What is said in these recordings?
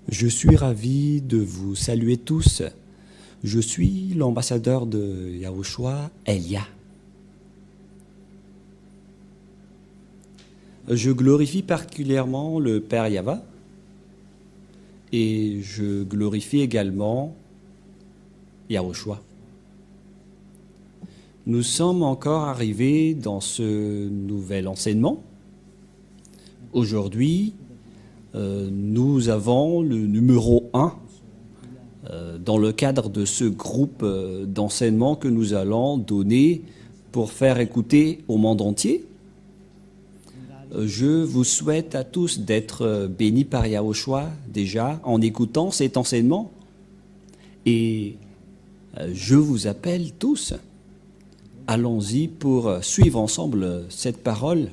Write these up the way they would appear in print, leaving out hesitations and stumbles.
Je suis ravi de vous saluer tous. Je suis l'ambassadeur de Yahushua, Elia. Je glorifie particulièrement le Père Yava et je glorifie également Yahushua. Nous sommes encore arrivés dans ce nouvel enseignement. Aujourd'hui, nous avons le numéro 1 dans le cadre de ce groupe d'enseignement que nous allons donner pour faire écouter au monde entier. Je vous souhaite à tous d'être bénis par Yahushua déjà en écoutant cet enseignement. Et je vous appelle tous, allons-y pour suivre ensemble cette parole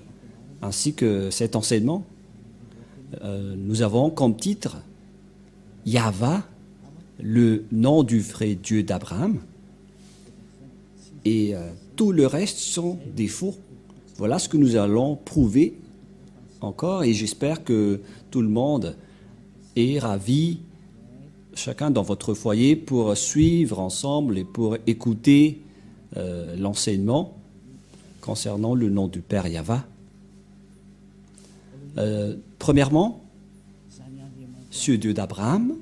ainsi que cet enseignement. Nous avons comme titre Yahva, le nom du vrai Dieu d'Abraham, et tout le reste sont des faux. Voilà ce que nous allons prouver encore, et j'espère que tout le monde est ravi, chacun dans votre foyer, pour suivre ensemble et pour écouter l'enseignement concernant le nom du Père Yahva. Premièrement, ce Dieu d'Abraham,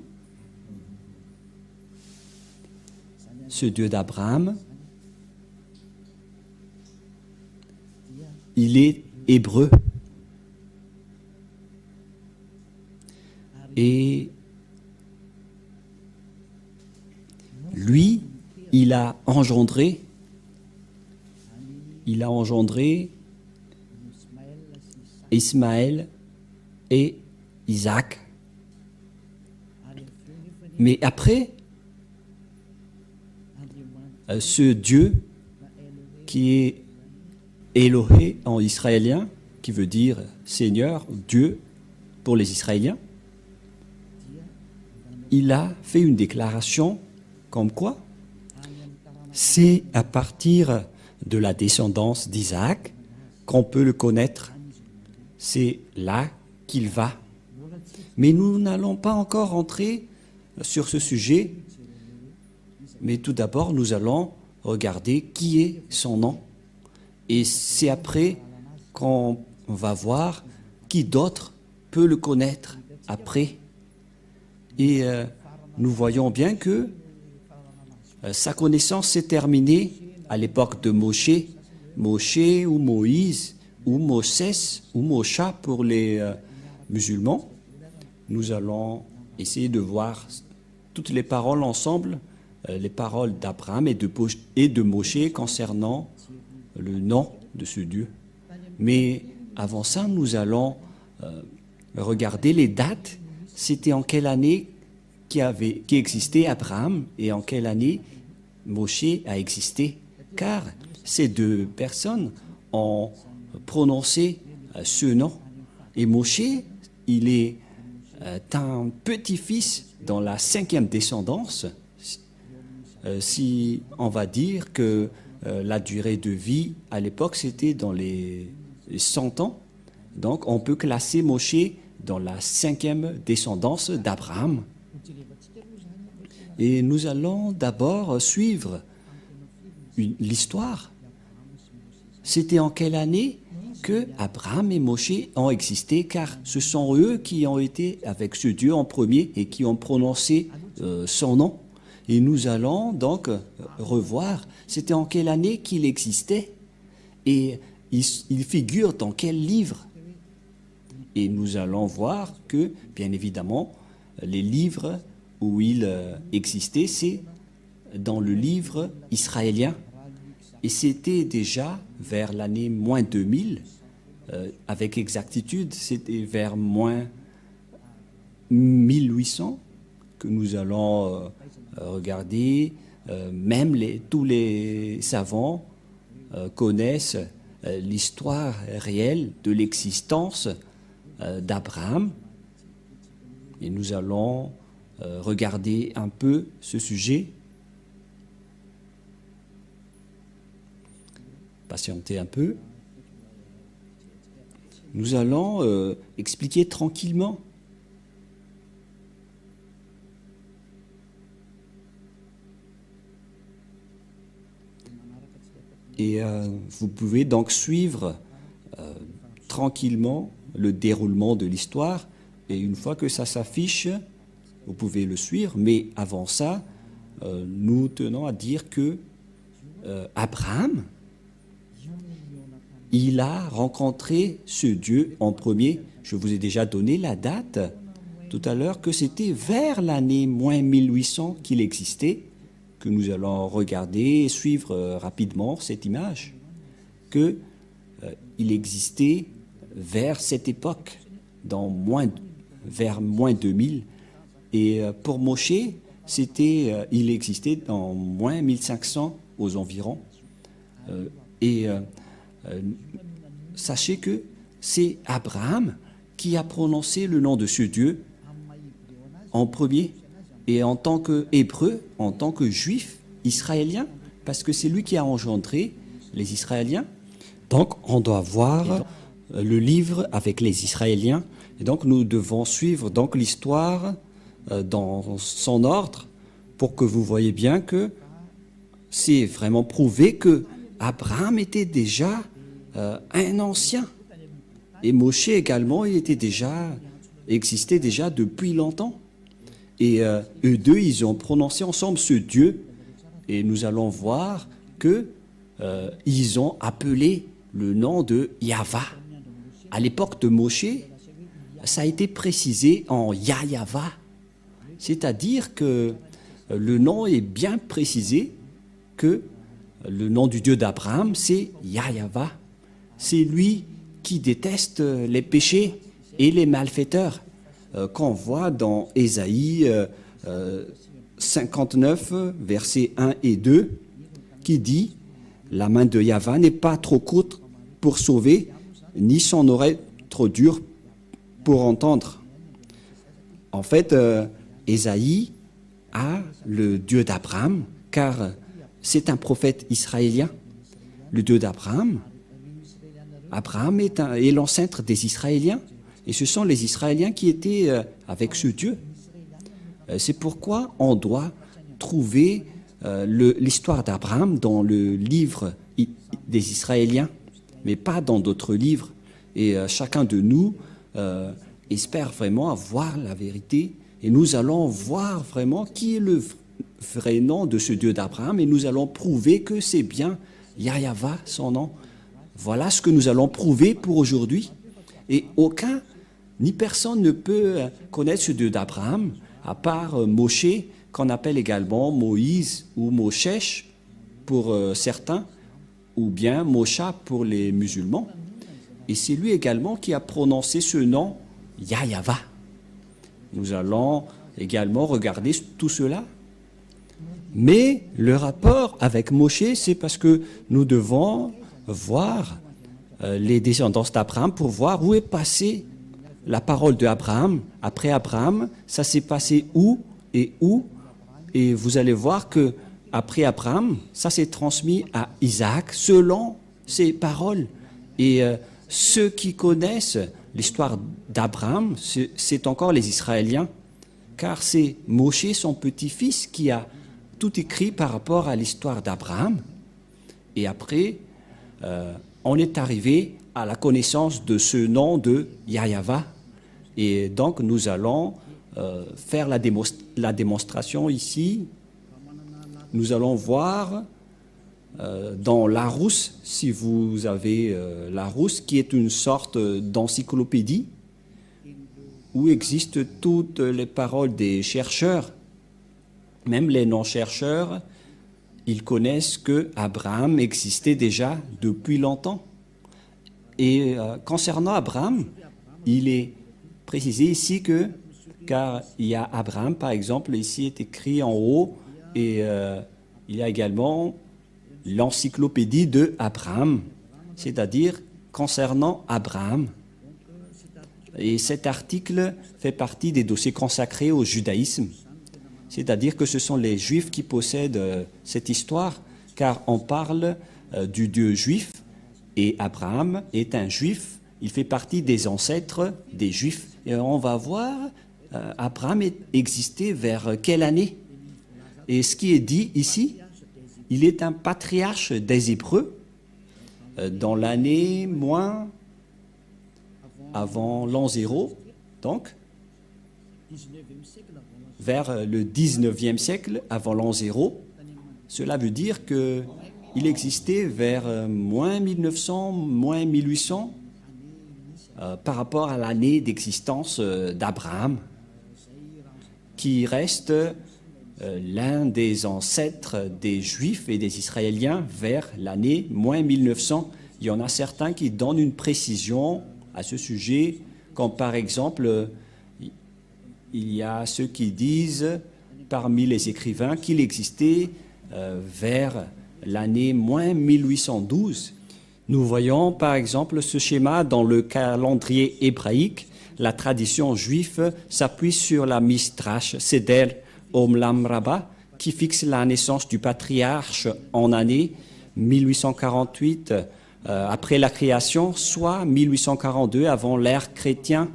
il est hébreu. Et lui, il a engendré Ismaël et Isaac. Mais après, ce Dieu qui est Elohé en israélien, qui veut dire Seigneur, Dieu pour les Israéliens, il a fait une déclaration comme quoi c'est à partir de la descendance d'Isaac qu'on peut le connaître. C'est là qu'il va. Mais nous n'allons pas encore entrer sur ce sujet. Mais tout d'abord, nous allons regarder qui est son nom. Et c'est après qu'on va voir qui d'autre peut le connaître après. Et nous voyons bien que sa connaissance s'est terminée à l'époque de Moshe ou Moïse ou Moses ou Mosha pour les musulmans. Nous allons essayer de voir toutes les paroles ensemble, les paroles d'Abraham et de Moshe concernant le nom de ce Dieu. Mais avant ça, nous allons regarder les dates. C'était en quelle année qui existait Abraham et en quelle année Moshe a existé. Car ces deux personnes ont prononcé ce nom. Et Moshe, il est un petit-fils dans la 5e descendance. Si on va dire que la durée de vie à l'époque, c'était dans les 100 ans. Donc, on peut classer Moshe dans la 5e descendance d'Abraham. Et nous allons d'abord suivre l'histoire. C'était en quelle année que Abraham et Moshe ont existé, car ce sont eux qui ont été avec ce Dieu en premier et qui ont prononcé son nom. Et nous allons donc revoir, c'était en quelle année qu'il existait et il figure dans quel livre. Et nous allons voir que, bien évidemment, les livres où il existait, c'est dans le livre israélien. Et c'était déjà vers l'année moins 2000, avec exactitude, c'était vers moins 1800 que nous allons regarder. Même tous les savants connaissent l'histoire réelle de l'existence d'Abraham. Et nous allons regarder un peu ce sujet. Patientez un peu. Nous allons expliquer tranquillement. Et vous pouvez donc suivre tranquillement le déroulement de l'histoire. Et une fois que ça s'affiche, vous pouvez le suivre. Mais avant ça, nous tenons à dire que Abraham, il a rencontré ce Dieu en premier. Je vous ai déjà donné la date tout à l'heure, que c'était vers l'année moins 1800 qu'il existait, que nous allons regarder et suivre rapidement cette image, qu'il existait vers cette époque, vers moins 2000. Et pour Moshe, il existait dans moins 1500 aux environs. Sachez que c'est Abraham qui a prononcé le nom de ce Dieu en premier, et en tant qu'Hébreu, en tant que Juif israélien, parce que c'est lui qui a engendré les Israéliens. Donc on doit voir le livre avec les Israéliens, et donc nous devons suivre donc l'histoire dans son ordre, pour que vous voyez bien que c'est vraiment prouvé que Abraham était déjà un ancien. Et Moshe également, existait déjà depuis longtemps. Et eux deux, ils ont prononcé ensemble ce Dieu. Et nous allons voir que ils ont appelé le nom de Yahva. À l'époque de Moshe, ça a été précisé en Yahva. C'est-à-dire que le nom est bien précisé, que le nom du Dieu d'Abraham, c'est Yahva. C'est lui qui déteste les péchés et les malfaiteurs, qu'on voit dans Ésaïe 59, versets 1 et 2, qui dit « La main de Yahva n'est pas trop courte pour sauver, ni son oreille trop dure pour entendre. » En fait, Ésaïe a le Dieu d'Abraham, car c'est un prophète israélien. Le Dieu d'Abraham, Abraham est l'ancêtre des Israéliens, et ce sont les Israéliens qui étaient avec ce Dieu. C'est pourquoi on doit trouver l'histoire d'Abraham dans le livre des Israéliens, mais pas dans d'autres livres. Et chacun de nous espère vraiment avoir la vérité, et nous allons voir vraiment qui est le vrai nom de ce Dieu d'Abraham, et nous allons prouver que c'est bien Yahva, son nom. Voilà ce que nous allons prouver pour aujourd'hui. Et ni personne ne peut connaître ce Dieu d'Abraham, à part Moshe, qu'on appelle également Moïse ou Moshesh pour certains, ou bien Mosha pour les musulmans. Et c'est lui également qui a prononcé ce nom, Yahva. Nous allons également regarder tout cela. Mais le rapport avec Moshe, c'est parce que nous devons voir les descendants d'Abraham pour voir où est passée la parole d'Abraham. Après Abraham, ça s'est passé où. Et vous allez voir que après Abraham, ça s'est transmis à Isaac selon ses paroles. Et ceux qui connaissent l'histoire d'Abraham, c'est encore les Israéliens, car c'est Moshe, son petit-fils, qui a tout écrit par rapport à l'histoire d'Abraham. Et après, on est arrivé à la connaissance de ce nom de Yahva. Et donc, nous allons faire la démonstration ici. Nous allons voir dans Larousse, si vous avez Larousse, qui est une sorte d'encyclopédie où existent toutes les paroles des chercheurs, même les non-chercheurs. Ils connaissent que Abraham existait déjà depuis longtemps. Et concernant Abraham, il est précisé ici que, car il y a Abraham, par exemple, ici est écrit en haut, et il y a également l'encyclopédie de Abraham, c'est-à-dire concernant Abraham. Et cet article fait partie des dossiers consacrés au judaïsme. C'est-à-dire que ce sont les Juifs qui possèdent cette histoire, car on parle du Dieu juif, et Abraham est un Juif, il fait partie des ancêtres des Juifs. Et on va voir, Abraham existait vers quelle année? Et ce qui est dit ici, il est un patriarche des Hébreux, dans l'année moins avant l'an 0, donc vers le 19e siècle avant l'an 0. Cela veut dire qu'il existait vers moins 1900, moins 1800 par rapport à l'année d'existence d'Abraham, qui reste l'un des ancêtres des Juifs et des Israéliens vers l'année moins 1900. Il y en a certains qui donnent une précision à ce sujet, comme par exemple, il y a ceux qui disent parmi les écrivains qu'il existait vers l'année moins 1812. Nous voyons par exemple ce schéma dans le calendrier hébraïque. La tradition juive s'appuie sur la Midrash Seder Olam Rabbah, qui fixe la naissance du patriarche en année 1848 après la création, soit 1842 avant l'ère chrétienne,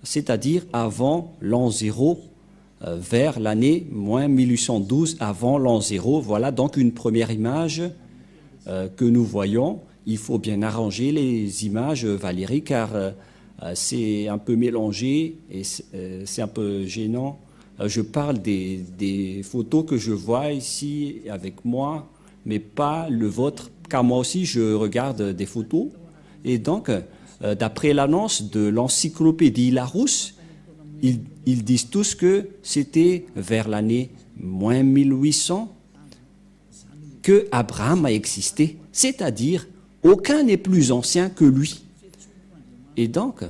c'est-à-dire avant l'an 0, vers l'année moins 1812 avant l'an 0. Voilà donc une première image que nous voyons. Il faut bien arranger les images, Valérie, car c'est un peu mélangé et c'est un peu gênant. Je parle des photos que je vois ici avec moi, mais pas le vôtre, car moi aussi je regarde des photos. Et donc, d'après l'annonce de l'encyclopédie Larousse, ils disent tous que c'était vers l'année moins 1800 que Abraham a existé, c'est-à-dire aucun n'est plus ancien que lui. Et donc,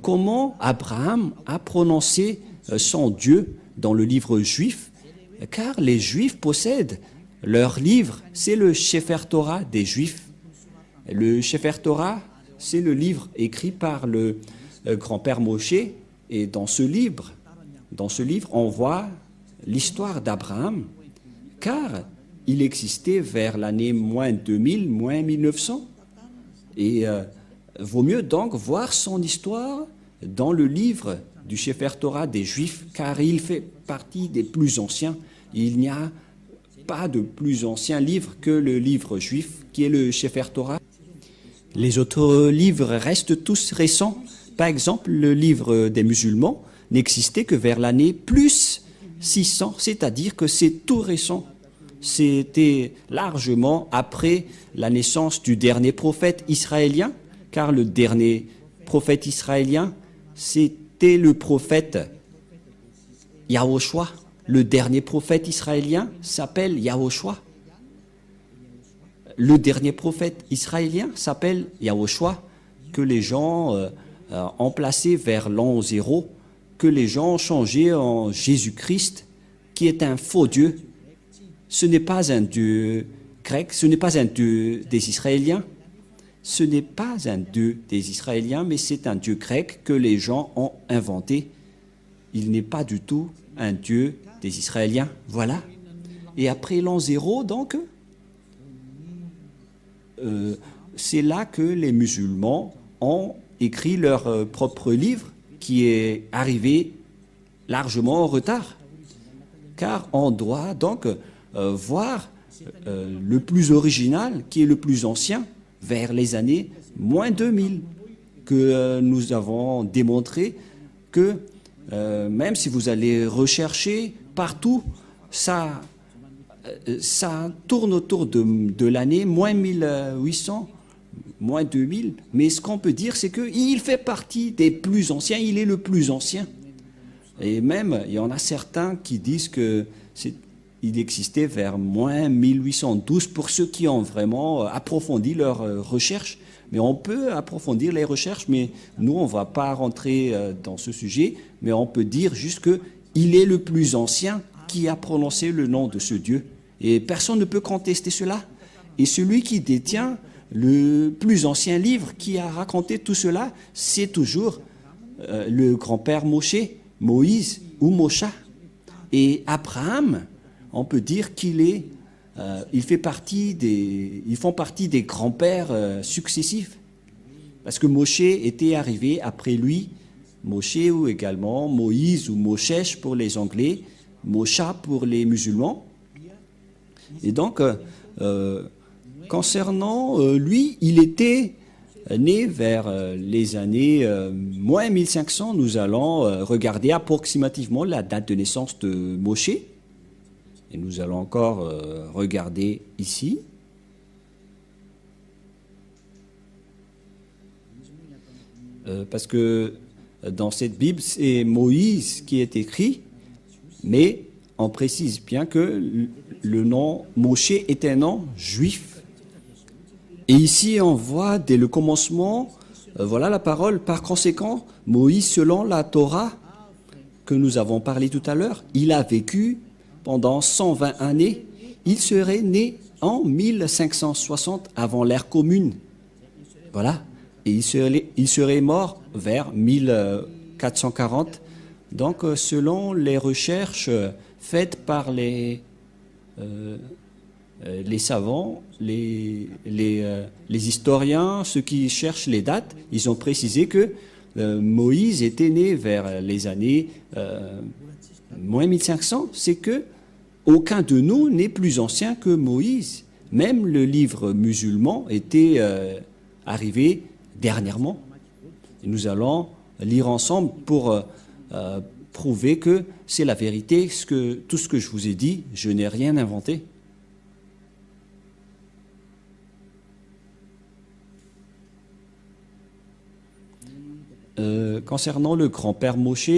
comment Abraham a prononcé son Dieu dans le livre juif? Car les Juifs possèdent leur livre, c'est le Sefer Torah des Juifs. Le Sefer Torah, c'est le livre écrit par le grand-père Moshe. Et dans ce livre, on voit l'histoire d'Abraham, car il existait vers l'année moins 2000, moins 1900. Et vaut mieux donc voir son histoire dans le livre du Sefer Torah des Juifs, car il fait partie des plus anciens. Il n'y a pas de plus ancien livre que le livre juif, qui est le Sefer Torah. Les autres livres restent tous récents. Par exemple, le livre des musulmans n'existait que vers l'année plus 600, c'est-à-dire que c'est tout récent. C'était largement après la naissance du dernier prophète israélien, car le dernier prophète israélien, c'était le prophète Yahoshua. Le dernier prophète israélien s'appelle Yahoshua. Le dernier prophète israélien s'appelle Yahoshua, que les gens ont placé vers l'an 0, que les gens ont changé en Jésus-Christ, qui est un faux Dieu. Ce n'est pas un Dieu grec, ce n'est pas un Dieu des Israéliens. Ce n'est pas un Dieu des Israéliens, mais c'est un Dieu grec que les gens ont inventé. Il n'est pas du tout un Dieu des Israéliens. Voilà. Et après l'an 0, donc, c'est là que les musulmans ont écrit leur propre livre, qui est arrivé largement en retard. Car on doit donc voir le plus original, qui est le plus ancien, vers les années moins 2000, que nous avons démontré que même si vous allez rechercher partout, ça tourne autour de l'année moins 1800, moins 2000. Mais ce qu'on peut dire, c'est qu'il fait partie des plus anciens, il est le plus ancien. Et même, il y en a certains qui disent qu'il existait vers moins 1812 pour ceux qui ont vraiment approfondi leurs recherches. Mais on peut approfondir les recherches, mais nous, on ne va pas rentrer dans ce sujet, mais on peut dire juste qu'il est le plus ancien qui a prononcé le nom de ce Dieu. Et personne ne peut contester cela. Et celui qui détient le plus ancien livre qui a raconté tout cela, c'est toujours le grand-père Moshe, Moïse ou Mosha. Et Abraham, on peut dire qu'ils font partie des grands-pères successifs. Parce que Moshe était arrivé après lui, Moshe ou également Moïse ou Moshesh pour les Anglais, Mosha pour les musulmans. Et donc, concernant lui, il était né vers les années moins 1500. Nous allons regarder approximativement la date de naissance de Moshe. Et nous allons encore regarder ici. Parce que dans cette Bible, c'est Moïse qui est écrit, mais on précise bien que le nom Moshe est un nom juif. Et ici, on voit dès le commencement, voilà la parole. Par conséquent, Moïse, selon la Torah que nous avons parlé tout à l'heure, il a vécu pendant 120 années. Il serait né en 1560 avant l'ère commune. Voilà. Et il serait mort vers 1440. Donc, selon les recherches faites par les savants, les historiens, ceux qui cherchent les dates, ils ont précisé que Moïse était né vers les années moins 1500. C'est que aucun de nous n'est plus ancien que Moïse. Même le livre musulman était arrivé dernièrement. Et nous allons lire ensemble pour prouver que c'est la vérité. Tout ce que je vous ai dit, je n'ai rien inventé. Concernant le grand-père Moshe,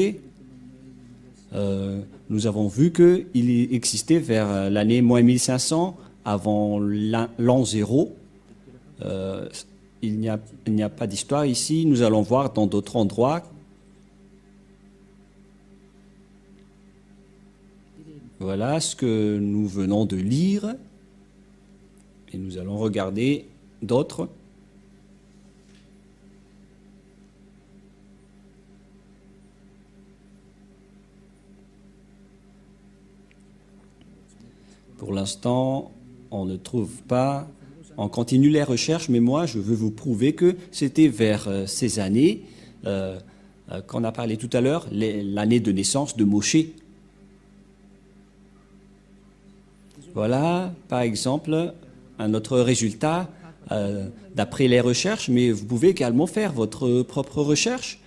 nous avons vu qu'il existait vers l'année moins 1500, avant l'an 0. Il n'y a pas d'histoire ici. Nous allons voir dans d'autres endroits. Voilà ce que nous venons de lire. Et nous allons regarder d'autres. Pour l'instant, on ne trouve pas. On continue les recherches, mais moi, je veux vous prouver que c'était vers ces années qu'on a parlé tout à l'heure, l'année de naissance de Moshe. Voilà, par exemple, un autre résultat d'après les recherches, mais vous pouvez également faire votre propre recherche.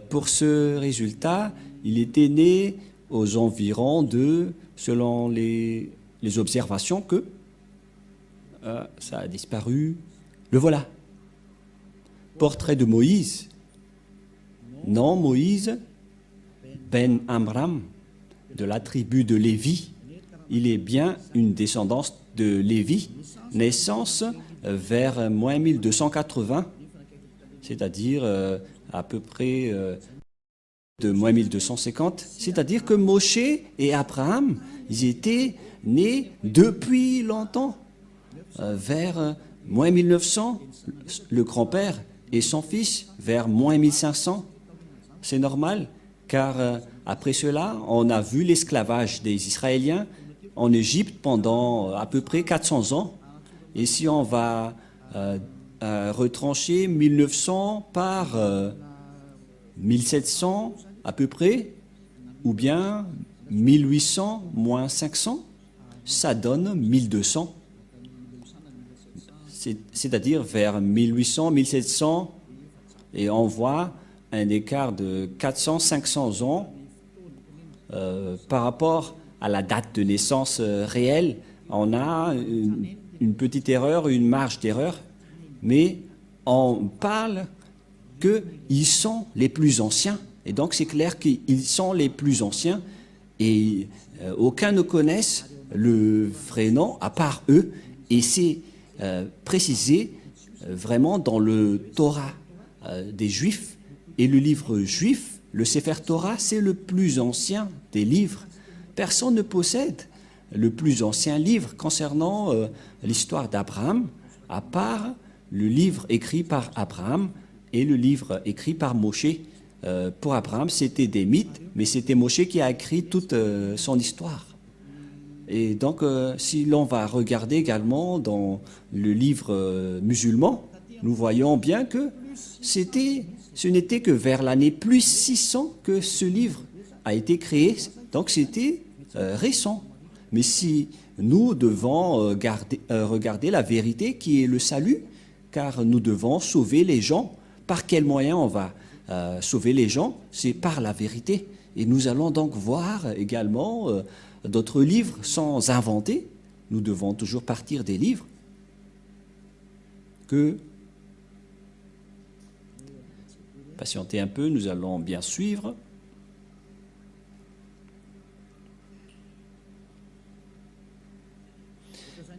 Pour ce résultat, il était né aux environs de, selon les observations, que ça a disparu. Le voilà. Portrait de Moïse. Non, Moïse, Ben Amram, de la tribu de Lévi. Il est bien une descendance de Lévi. Naissance vers moins 1280, c'est-à-dire à peu près de moins 1250. C'est-à-dire que Moshe et Abraham, ils étaient nés depuis longtemps. Vers moins 1900, le grand-père et son fils vers moins 1500. C'est normal, car après cela, on a vu l'esclavage des Israéliens en Égypte pendant à peu près 400 ans. Et si on va retrancher 1900 par 1700 à peu près, ou bien 1800 moins 500, ça donne 1200. C'est-à-dire vers 1800, 1700, et on voit un écart de 400-500 ans par rapport à la date de naissance réelle. On a une petite erreur, une marge d'erreur, mais on parle qu'ils sont les plus anciens. Et donc c'est clair qu'ils sont les plus anciens, et aucun ne connaisse le vrai nom à part eux, et c'est précisé vraiment dans le Torah des Juifs. Et le livre juif, le Sefer Torah, c'est le plus ancien des livres. Personne ne possède le plus ancien livre concernant l'histoire d'Abraham, à part le livre écrit par Abraham et le livre écrit par Moshe. Pour Abraham, c'était des mythes, mais c'était Moshe qui a écrit toute son histoire. Et donc, si l'on va regarder également dans le livre musulman, nous voyons bien que ce n'était que vers l'année plus 600 que ce livre a été créé. Donc, c'était récent. Mais si nous devons regarder la vérité qui est le salut, car nous devons sauver les gens. Par quel moyen on va sauver les gens? C'est par la vérité. Et nous allons donc voir également d'autres livres sans inventer. Nous devons toujours partir des livres que... Patientez un peu, nous allons bien suivre.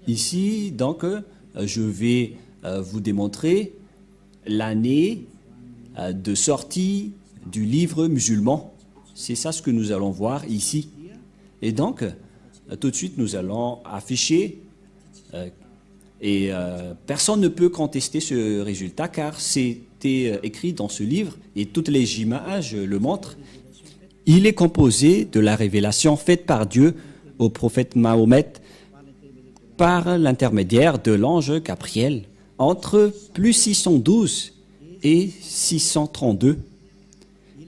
Ici, donc, je vais vous démontrer l'année de sortie du livre musulman. C'est ça ce que nous allons voir ici. Et donc, tout de suite, nous allons afficher, et personne ne peut contester ce résultat, car c'était écrit dans ce livre, et toutes les images le montrent. Il est composé de la révélation faite par Dieu au prophète Mahomet, par l'intermédiaire de l'ange Gabriel, entre plus 612 et 632.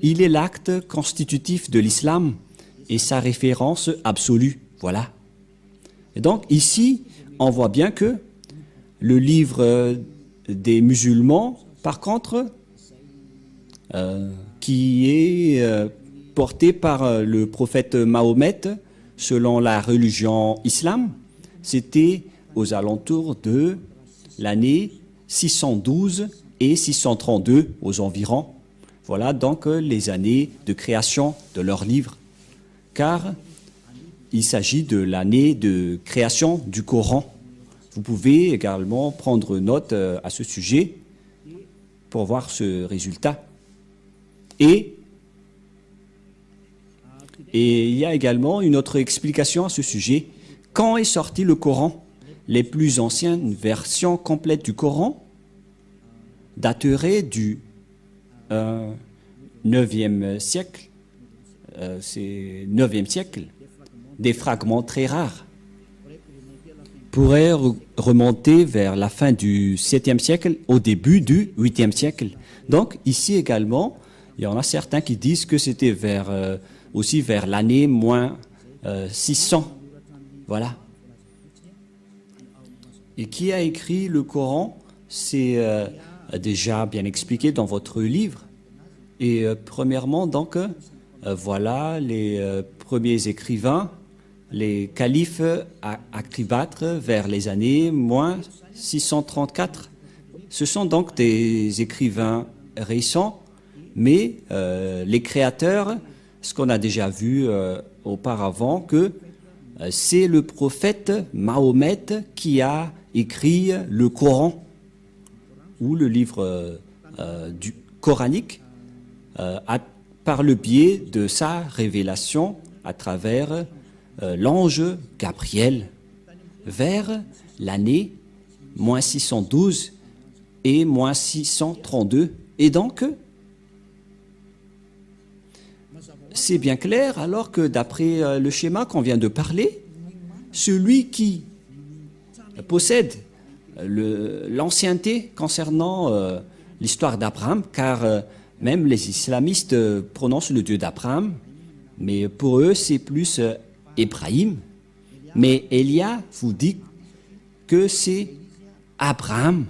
Il est l'acte constitutif de l'islam et sa référence absolue. Voilà. Et donc ici, on voit bien que le livre des musulmans, par contre, qui est porté par le prophète Mahomet, selon la religion islam, c'était aux alentours de l'année 612 et 632 aux environs. Voilà donc les années de création de leur livre, car il s'agit de l'année de création du Coran. Vous pouvez également prendre note à ce sujet pour voir ce résultat. Et il y a également une autre explication à ce sujet. Quand est sorti le Coran? Les plus anciennes versions complètes du Coran dateraient du 9e siècle. C'est 9e siècle. Des fragments très rares pourraient remonter vers la fin du 7e siècle, au début du 8e siècle. Donc ici également, il y en a certains qui disent que c'était aussi vers l'année moins 600. Voilà. Et qui a écrit le Coran? C'est déjà bien expliqué dans votre livre. Et premièrement, donc, voilà les premiers écrivains, les califes à Cléopâtre vers les années moins 634. Ce sont donc des écrivains récents, mais les créateurs, ce qu'on a déjà vu auparavant, que c'est le prophète Mahomet qui a écrit le Coran, ou le livre du coranique, par le biais de sa révélation à travers l'ange Gabriel, vers l'année moins 612 et moins 632. Et donc, c'est bien clair, alors que d'après le schéma qu'on vient de parler, celui qui possède l'ancienneté concernant l'histoire d'Abraham, car même les islamistes prononcent le Dieu d'Abraham, mais pour eux c'est plus Ibrahim. Mais Elia vous dit que c'est Abraham,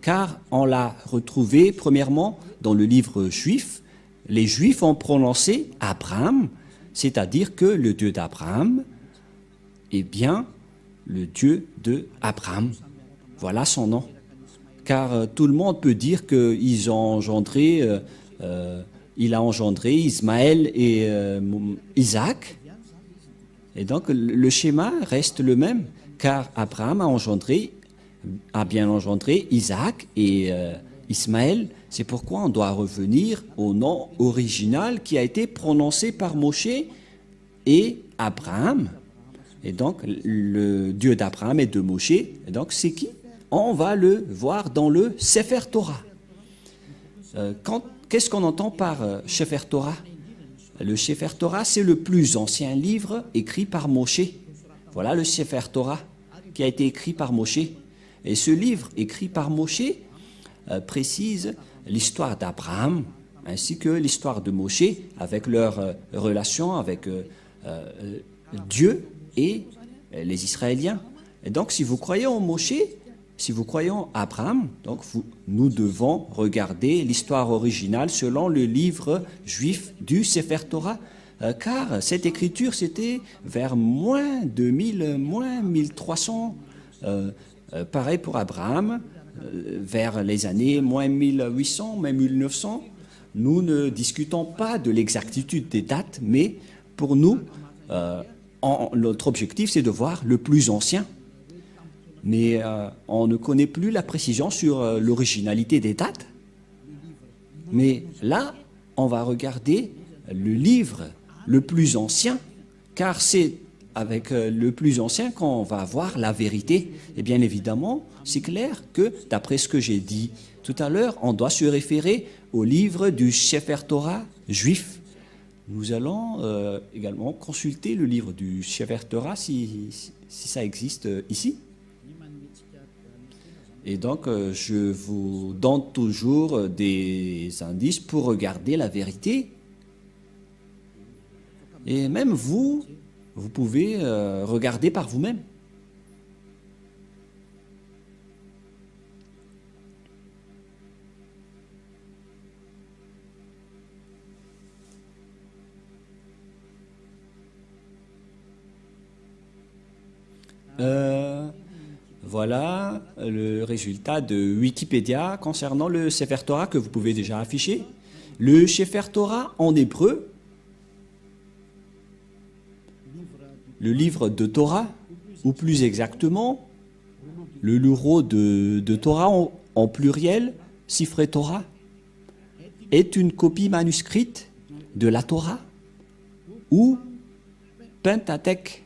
car on l'a retrouvé premièrement dans le livre juif. Les Juifs ont prononcé Abraham, c'est-à-dire que le Dieu d'Abraham est bien le Dieu de Abraham. Voilà son nom. Car tout le monde peut dire qu'il a engendré Ismaël et Isaac. Et donc le schéma reste le même, car Abraham a bien engendré Isaac et Ismaël. C'est pourquoi on doit revenir au nom original qui a été prononcé par Moshe et Abraham. Et donc, le Dieu d'Abraham et de Moshe, et donc c'est qui? On va le voir dans le Sefer Torah. Qu'est-ce qu'on entend par Sefer Torah? Le Sefer Torah, c'est le plus ancien livre écrit par Moshe. Voilà le Sefer Torah qui a été écrit par Moshe. Et ce livre écrit par Moshe précise l'histoire d'Abraham ainsi que l'histoire de Moshe avec leur relation avec Dieu et les Israéliens. Et donc, si vous croyez en Moshe, si vous croyez en Abraham, donc nous devons regarder l'histoire originale selon le livre juif du Sefer Torah, car cette écriture, c'était vers moins 2000, moins 1300, pareil pour Abraham, vers les années moins 1800, même 1900. Nous ne discutons pas de l'exactitude des dates, mais pour nous, notre objectif, c'est de voir le plus ancien. Mais on ne connaît plus la précision sur l'originalité des dates. Mais là, on va regarder le livre le plus ancien, car c'est avec le plus ancien qu'on va voir la vérité. Et bien évidemment, c'est clair que, d'après ce que j'ai dit tout à l'heure, on doit se référer au livre du Sefer Torah juif. Nous allons également consulter le livre du Sefer Torah si ça existe ici. Et donc, je vous donne toujours des indices pour regarder la vérité. Et même vous pouvez regarder par vous-même. Voilà le résultat de Wikipédia concernant le Sefer Torah que vous pouvez déjà afficher. Le Sefer Torah en hébreu, le livre de Torah, ou plus exactement, le numéro de Torah en pluriel, Sifrei Torah, est une copie manuscrite de la Torah ou Pentateuch.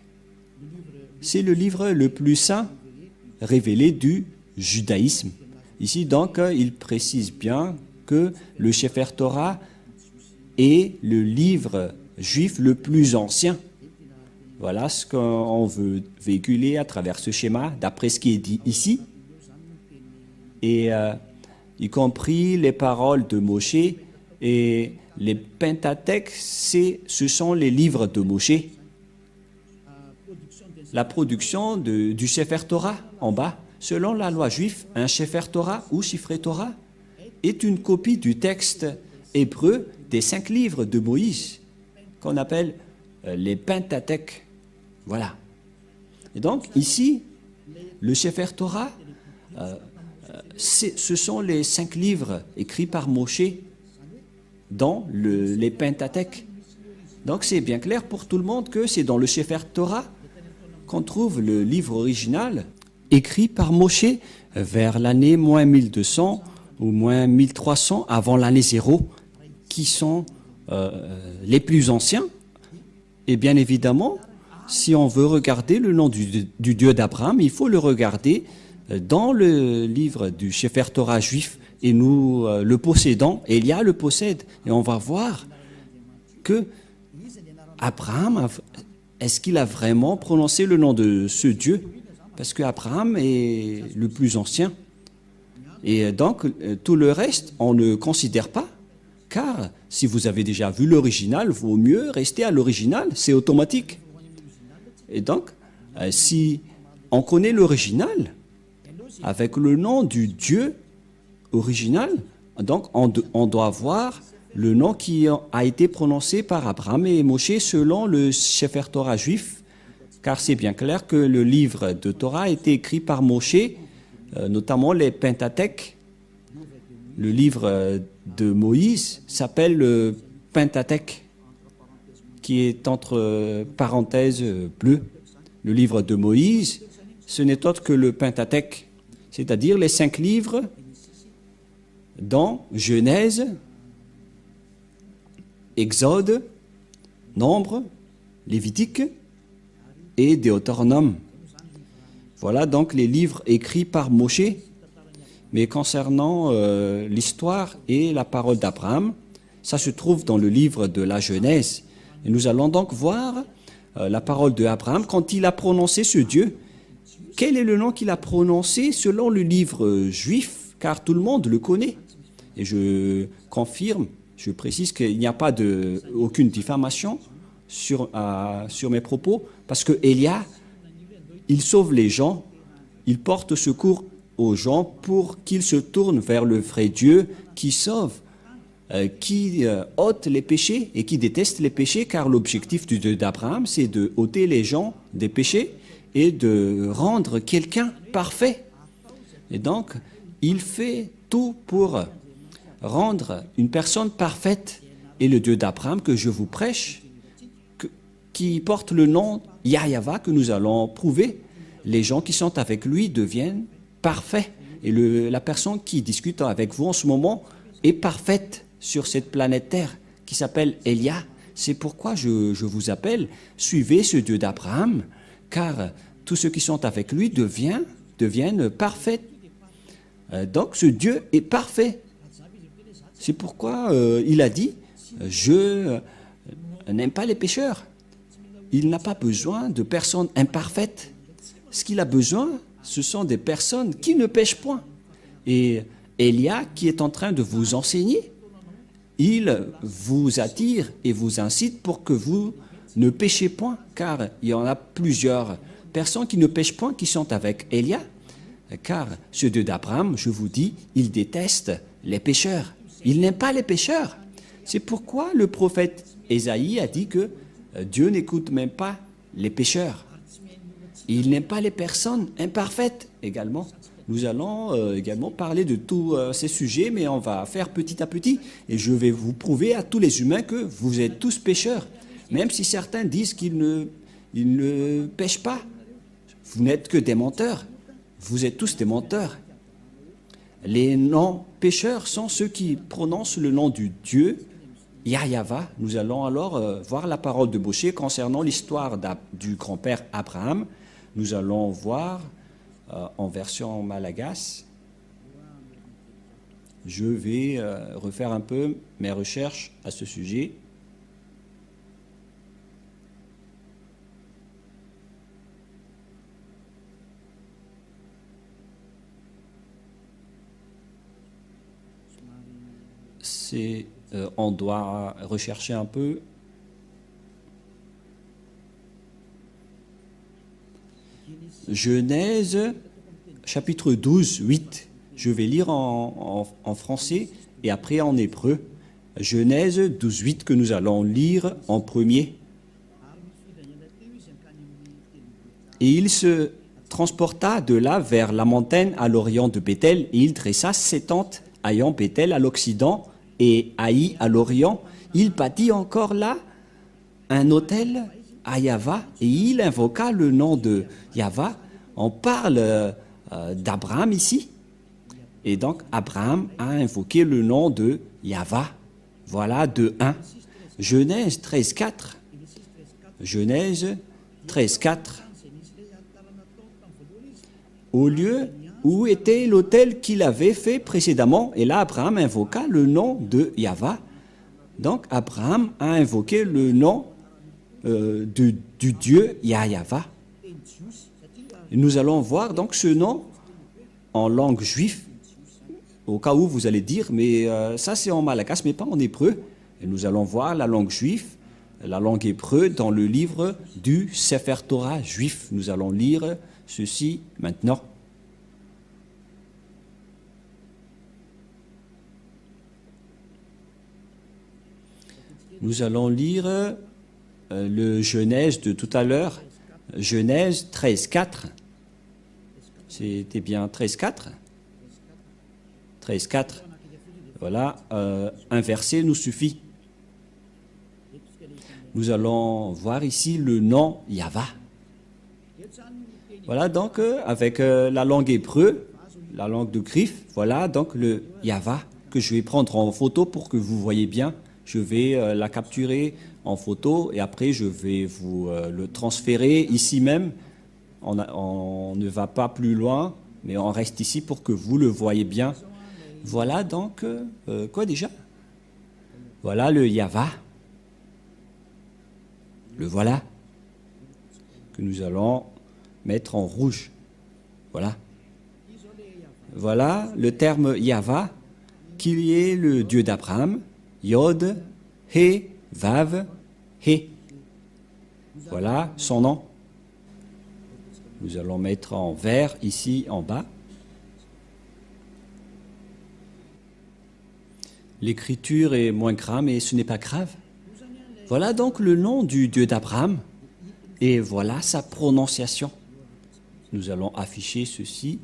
C'est le livre le plus saint révélé du judaïsme. Ici, donc, il précise bien que le Sefer Torah est le livre juif le plus ancien. Voilà ce qu'on veut véhiculer à travers ce schéma, d'après ce qui est dit ici, et y compris les paroles de Moshe et les Pentateuch, ce sont les livres de Moshe. La production du Sefer Torah en bas, selon la loi juive, un Sefer Torah ou Sifrei Torah est une copie du texte hébreu des 5 livres de Moïse, qu'on appelle les Pentateuch. Voilà. Et donc, ici, le Sefer Torah, ce sont les 5 livres écrits par Moshe dans les Pentateuch. Donc, c'est bien clair pour tout le monde que c'est dans le Sefer Torah qu'on trouve le livre original écrit par Moshe vers l'année moins 1200 ou moins 1300 avant l'année 0, qui sont les plus anciens. Et bien évidemment, si on veut regarder le nom du Dieu d'Abraham, il faut le regarder dans le livre du Sefer Torah juif, et nous le possédons, Elia le possède, et on va voir que Abraham, est-ce qu'il a vraiment prononcé le nom de ce Dieu? Parce qu'Abraham est le plus ancien. Et donc, tout le reste, on ne considère pas, car si vous avez déjà vu l'original, vaut mieux rester à l'original, c'est automatique. Et donc, si on connaît l'original, avec le nom du Dieu original, donc on doit voir le nom qui a été prononcé par Abraham et Moshe selon le Sefer Torah juif, car c'est bien clair que le livre de Torah a été écrit par Moshe, notamment les Pentateuch. Le livre de Moïse s'appelle le Pentateuch, qui est entre parenthèses bleues. Le livre de Moïse, ce n'est autre que le Pentateuch, c'est-à-dire les 5 livres dans Genèse, Exode, Nombre, Lévitique et Deutéronome. Voilà donc les livres écrits par Moshe. Mais concernant l'histoire et la parole d'Abraham, ça se trouve dans le livre de la Genèse. Et nous allons donc voir la parole d'Abraham quand il a prononcé ce Dieu. Quel est le nom qu'il a prononcé selon le livre juif, car tout le monde le connaît. Et je confirme, je précise qu'il n'y a pas aucune diffamation sur mes propos, parce que Elia il sauve les gens, il porte secours aux gens pour qu'ils se tournent vers le vrai Dieu qui sauve, qui ôte les péchés et qui déteste les péchés, car l'objectif du Dieu d'Abraham, c'est de ôter les gens des péchés et de rendre quelqu'un parfait. Et donc, il fait tout pour rendre une personne parfaite. Et le Dieu d'Abraham que je vous prêche, qui porte le nom Yahweh, que nous allons prouver, les gens qui sont avec lui deviennent parfaits. Et la personne qui discute avec vous en ce moment est parfaite sur cette planète Terre, qui s'appelle Elia. C'est pourquoi je vous appelle, suivez ce Dieu d'Abraham, car tous ceux qui sont avec lui deviennent parfaits. Donc ce Dieu est parfait. C'est pourquoi il a dit, je n'aime pas les pécheurs. Il n'a pas besoin de personnes imparfaites. Ce qu'il a besoin, ce sont des personnes qui ne pêchent point. Et Elia, qui est en train de vous enseigner, il vous attire et vous incite pour que vous ne péchez point, car il y en a plusieurs personnes qui ne pêchent point qui sont avec Elia, car ce Dieu d'Abraham, je vous dis, il déteste les pécheurs. Il n'aime pas les pécheurs. C'est pourquoi le prophète Ésaïe a dit que Dieu n'écoute même pas les pécheurs. Il n'aime pas les personnes imparfaites également. Nous allons également parler de tous ces sujets, mais on va faire petit à petit. Et je vais vous prouver à tous les humains que vous êtes tous pécheurs. Même si certains disent qu'ils ne pêchent pas. Vous n'êtes que des menteurs. Vous êtes tous des menteurs. Les non-pécheurs sont ceux qui prononcent le nom du Dieu, Yahweh. Nous allons alors voir la parole de Bosché concernant l'histoire du grand-père Abraham. Nous allons voir en version malagasy. Je vais refaire un peu mes recherches à ce sujet. On doit rechercher un peu. Genèse, chapitre 12, 8. Je vais lire en français et après en hébreu. Genèse 12, 8 que nous allons lire en premier. Et il se transporta de là vers la montagne à l'orient de Béthel, et il dressa ses tentes ayant Béthel à l'occident et Haï à l'orient. Il bâtit encore là un autel à Yahva, et il invoqua le nom de Yahva. On parle d'Abraham ici, et donc Abraham a invoqué le nom de Yahva. Voilà de 1. Genèse 13, 4. Genèse 13, 4. Au lieu où était l'autel qu'il avait fait précédemment, et là Abraham invoqua le nom de Yahva. Donc Abraham a invoqué le nom du Dieu Yahva. Nous allons voir donc ce nom en langue juive, au cas où vous allez dire, mais ça c'est en malagasy, mais pas en hébreu. Et nous allons voir la langue juive, la langue hébreu dans le livre du Sefer Torah juif. Nous allons lire ceci maintenant. Nous allons lire le Genèse de tout à l'heure, Genèse 13, 4. C'était bien 13, 4 ? 13, 4. Voilà, un verset nous suffit. Nous allons voir ici le nom Yahva. Voilà donc avec la langue hébreu, la langue de griffe, voilà donc le Yahva que je vais prendre en photo pour que vous voyez bien. Je vais la capturer en photo et après je vais vous le transférer ici même. On ne va pas plus loin, mais on reste ici pour que vous le voyez bien. Voilà donc, quoi déjà? Voilà le Yahva. Le voilà, que nous allons mettre en rouge. Voilà. Voilà le terme Yahva, qui est le Dieu d'Abraham. Yod, He, Vav, He. Voilà son nom. Nous allons mettre en vert ici en bas. L'écriture est moins grave, mais ce n'est pas grave. Voilà donc le nom du Dieu d'Abraham. Et voilà sa prononciation. Nous allons afficher ceci.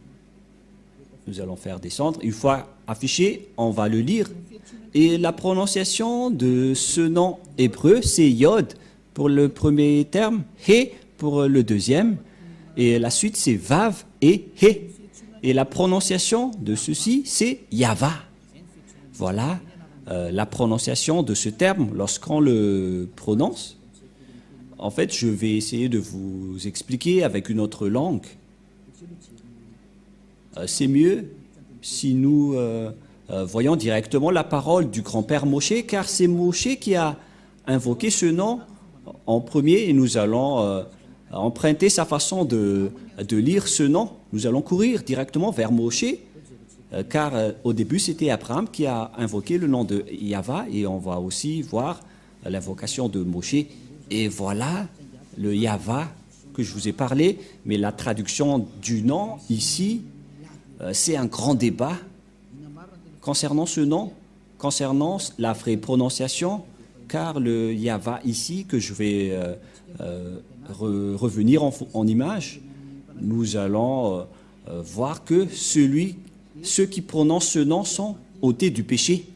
Nous allons faire descendre. Une fois affiché, on va le lire. Et la prononciation de ce nom hébreu, c'est Yod pour le premier terme, He pour le deuxième. Et la suite, c'est Vav et He. Et la prononciation de ceci, c'est Yava. Voilà la prononciation de ce terme lorsqu'on le prononce. En fait, je vais essayer de vous expliquer avec une autre langue. C'est mieux si nous voyons directement la parole du grand-père Moshe, car c'est Moshe qui a invoqué ce nom en premier et nous allons emprunter sa façon de lire ce nom. Nous allons courir directement vers Moshe, car au début c'était Abraham qui a invoqué le nom de Yahva et on va aussi voir l'invocation de Moshe. Et voilà le Yahva que je vous ai parlé, mais la traduction du nom ici, c'est un grand débat concernant ce nom, concernant la vraie prononciation, car le Yahva ici, que je vais revenir en image, nous allons voir que ceux qui prononcent ce nom sont ôtés du péché.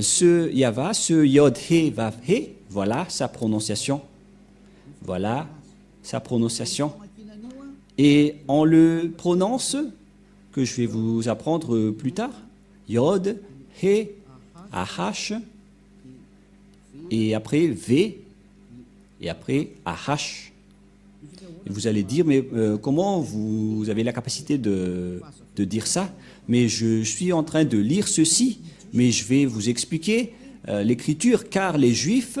Ce Yahva, ce Yod He Vav He, voilà sa prononciation. Voilà sa prononciation. Et on le prononce, que je vais vous apprendre plus tard, Yod He Ahash, et après V, et après Ahash. Et vous allez dire, mais comment vous avez la capacité de dire ça? Mais je suis en train de lire ceci, mais je vais vous expliquer l'écriture, car les Juifs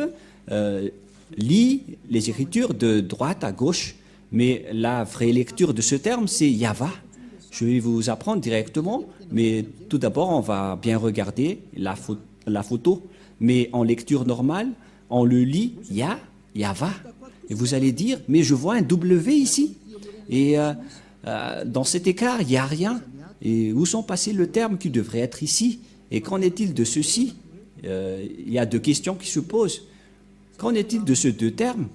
lisent les écritures de droite à gauche, mais la vraie lecture de ce terme, c'est Yahva. Je vais vous apprendre directement, mais tout d'abord, on va bien regarder la photo, mais en lecture normale, on le lit Yahva. Et vous allez dire, mais je vois un W ici, et dans cet écart, il n'y a rien. Et où sont passés le terme qui devrait être ici? Et qu'en est-il de ceci? Il y a deux questions qui se posent. Qu'en est-il de ces deux termes?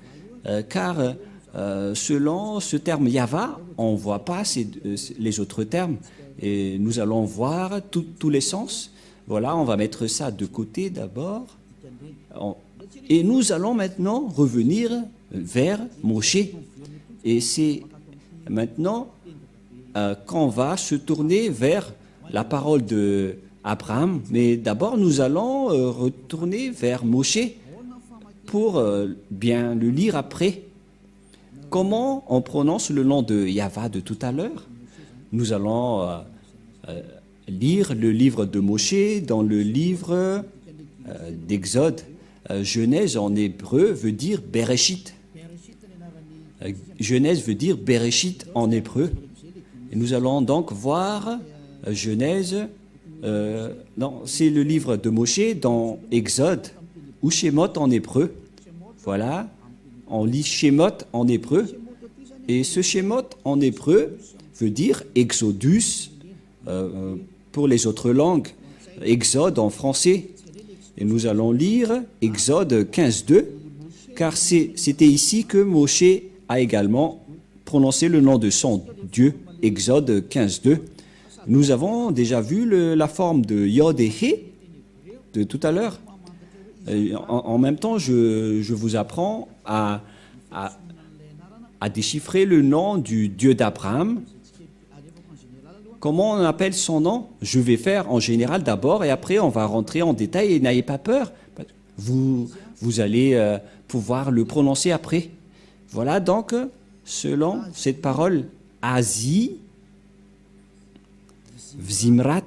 Car selon ce terme Yahva, on ne voit pas les autres termes. Et nous allons voir tous les sens. Voilà, on va mettre ça de côté d'abord. Et nous allons maintenant revenir vers Moshe. Et c'est maintenant qu'on va se tourner vers la parole de Abraham, mais d'abord nous allons retourner vers Moshe pour bien le lire après. Comment on prononce le nom de Yahva de tout à l'heure? Nous allons lire le livre de Moshe dans le livre d'Exode. Genèse en hébreu veut dire Bereshit. Genèse veut dire Bereshit en hébreu. Et nous allons donc voir Genèse. Non, c'est le livre de Moshe dans Exode ou Shemot en hébreu. Voilà, on lit Shemot en hébreu. Et ce Shemot en hébreu veut dire Exodus pour les autres langues, Exode en français. Et nous allons lire Exode 15.2, car c'était ici que Moshe a également prononcé le nom de son Dieu, Exode 15.2. Nous avons déjà vu la forme de Yod et He de tout à l'heure. En même temps, je vous apprends à déchiffrer le nom du Dieu d'Abraham. Comment on appelle son nom? Je vais faire en général d'abord et après on va rentrer en détail et n'ayez pas peur. Vous allez pouvoir le prononcer après. Voilà donc, selon cette parole, Azi, Vzimrat,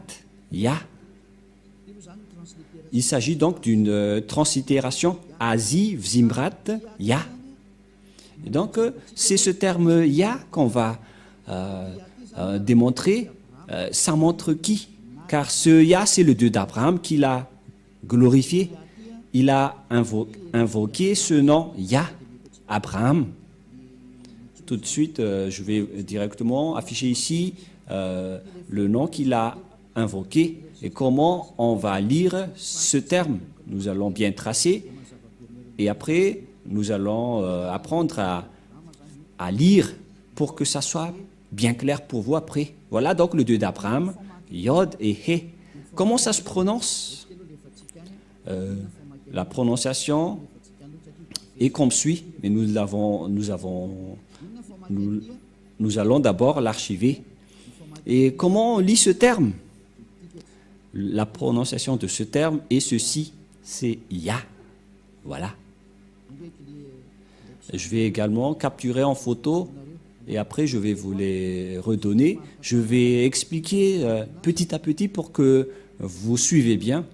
Ya. Il s'agit donc d'une translittération Azi, Vzimrat, Ya. Et donc, c'est ce terme Ya qu'on va démontrer. Ça montre qui? Car ce Ya, c'est le Dieu d'Abraham qui l'a glorifié. Il a invoqué ce nom Ya, Abraham. tout de suite, je vais directement afficher ici le nom qu'il a invoqué et comment on va lire ce terme. Nous allons bien tracer et après, nous allons apprendre à lire pour que ça soit bien clair pour vous après. Voilà donc le Dieu d'Abraham, Yod et He. Comment ça se prononce? La prononciation est comme suit, mais nous allons d'abord l'archiver. Et comment on lit ce terme? La prononciation de ce terme est ceci, c'est Ya. Voilà. Je vais également capturer en photo et après je vais vous les redonner. Je vais expliquer petit à petit pour que vous suivez bien.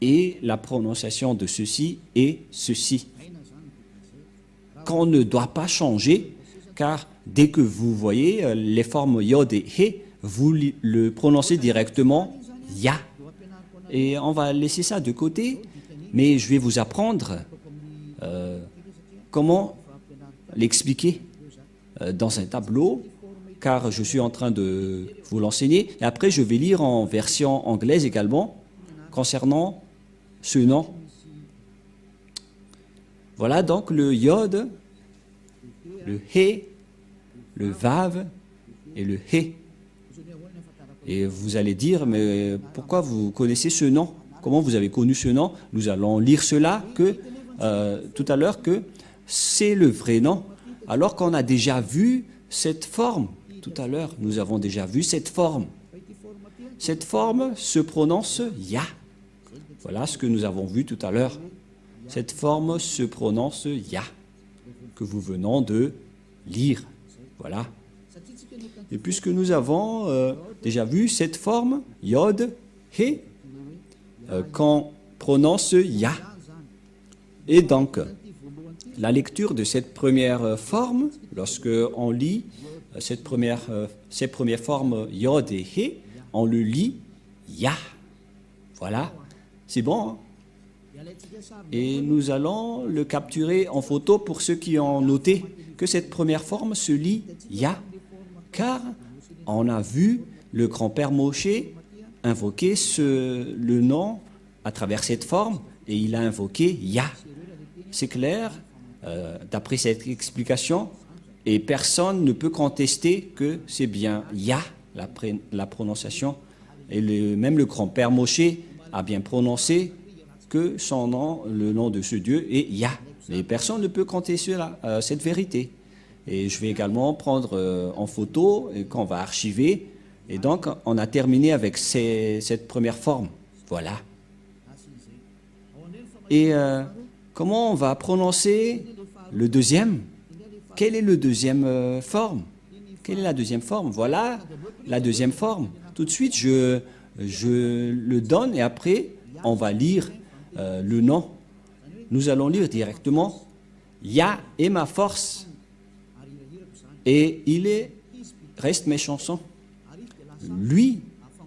Et la prononciation de ceci est ceci. Qu'on ne doit pas changer, car dès que vous voyez les formes Yod et He, vous le prononcez directement Ya. Et on va laisser ça de côté, mais je vais vous apprendre comment l'expliquer dans un tableau, car je suis en train de vous l'enseigner. Et après, je vais lire en version anglaise également, concernant ce nom. Voilà donc le Yod, le He, le Vav et le He. Et vous allez dire, mais pourquoi vous connaissez ce nom? Comment vous avez connu ce nom? Nous allons lire cela tout à l'heure que c'est le vrai nom, alors qu'on a déjà vu cette forme. Tout à l'heure, nous avons déjà vu cette forme. Cette forme se prononce Ya. Voilà ce que nous avons vu tout à l'heure. Cette forme se prononce Ya, que vous venons de lire. Voilà. Et puisque nous avons déjà vu cette forme, Yod, He, qu'on prononce Ya. Et donc, la lecture de cette première forme, lorsque on lit ces premières formes Yod et He, on le lit Ya. Voilà, c'est bon. Hein? Et nous allons le capturer en photo pour ceux qui ont noté que cette première forme se lit Ya. Car on a vu le grand-père Moshe invoquer le nom à travers cette forme et il a invoqué Ya. C'est clair, d'après cette explication, et personne ne peut contester que c'est bien Ya, la prononciation. Et même le grand-père Moshe a bien prononcé que son nom, le nom de ce Dieu est Ya. Mais personne ne peut contester cette vérité. Et je vais également prendre en photo et qu'on va archiver. Et donc, on a terminé avec cette première forme. Voilà. Et comment on va prononcer le deuxième? Quelle est le deuxième forme? Quelle est la deuxième forme? Voilà la deuxième forme. Tout de suite, je le donne et après, on va lire le nom. Nous allons lire directement Ya est ma force et reste mes chansons. Lui,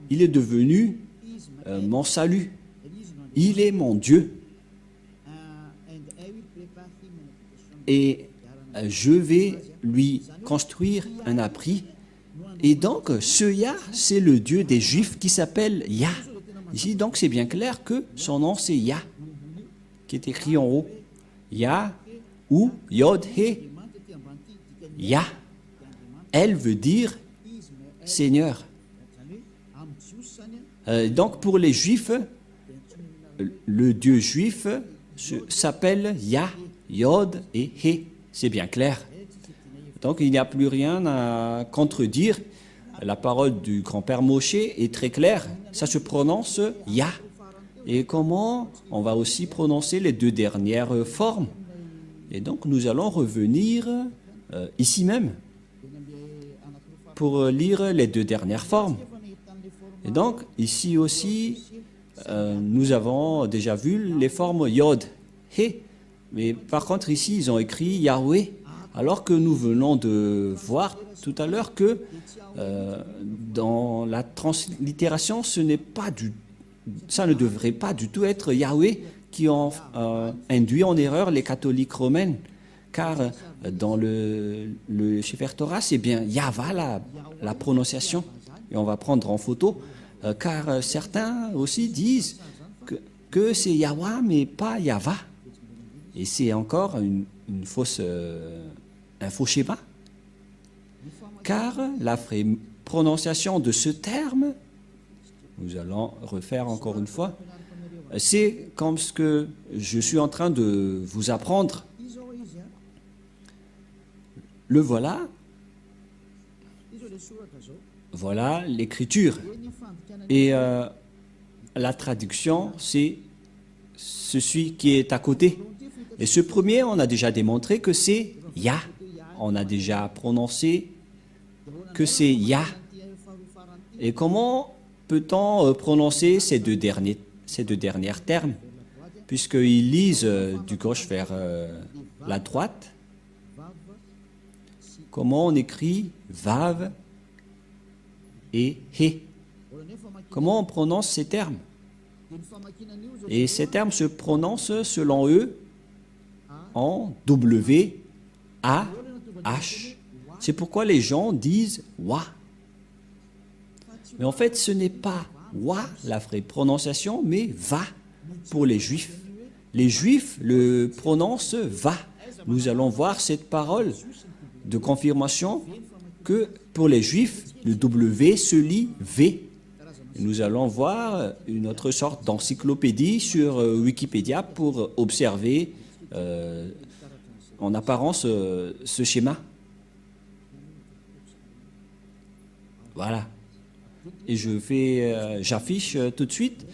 il est devenu mon salut. Il est mon Dieu. Et je vais lui construire un abri. Et donc, ce Ya, c'est le Dieu des Juifs qui s'appelle Ya. Ici, donc, c'est bien clair que son nom, c'est Ya, qui est écrit en haut. Ya ou Yod He. Ya. Elle veut dire Seigneur. Donc, pour les Juifs, le Dieu juif s'appelle Ya, Yod et He. C'est bien clair. Donc, il n'y a plus rien à contredire. La parole du grand-père Moshe est très claire. Ça se prononce Ya. Et comment on va aussi prononcer les deux dernières formes. Et donc, nous allons revenir ici même pour lire les deux dernières formes. Et donc, ici aussi, nous avons déjà vu les formes Yod, He. Mais par contre, ici, ils ont écrit Yahweh. Alors que nous venons de voir tout à l'heure que dans la translittération, ça ne devrait pas du tout être Yahweh qui ont induit en erreur les catholiques romains, car dans le Sefer Torah, c'est bien Yahva la prononciation, et on va prendre en photo, car certains aussi disent que c'est Yahwa, mais pas Yahva. Et c'est encore un faux schéma, car la vraie prononciation de ce terme, nous allons refaire encore une fois, c'est comme ce que je suis en train de vous apprendre. Le voilà. Voilà l'écriture. Et la traduction, c'est celui qui est à côté. Et ce premier, on a déjà démontré que c'est Ya. On a déjà prononcé que c'est Ya. Et comment peut-on prononcer ces deux derniers termes, puisqu'ils lisent du gauche vers la droite? Comment on écrit Vav et He? Comment on prononce ces termes? Et ces termes se prononcent selon eux en W, A, H. C'est pourquoi les gens disent Wa. Mais en fait, ce n'est pas Wa la vraie prononciation, mais Va pour les Juifs. Les Juifs le prononcent Va. Nous allons voir cette parole de confirmation que pour les Juifs, le W se lit V. Nous allons voir une autre sorte d'encyclopédie sur Wikipédia pour observer en apparence ce schéma. Voilà. Et j'affiche tout de suite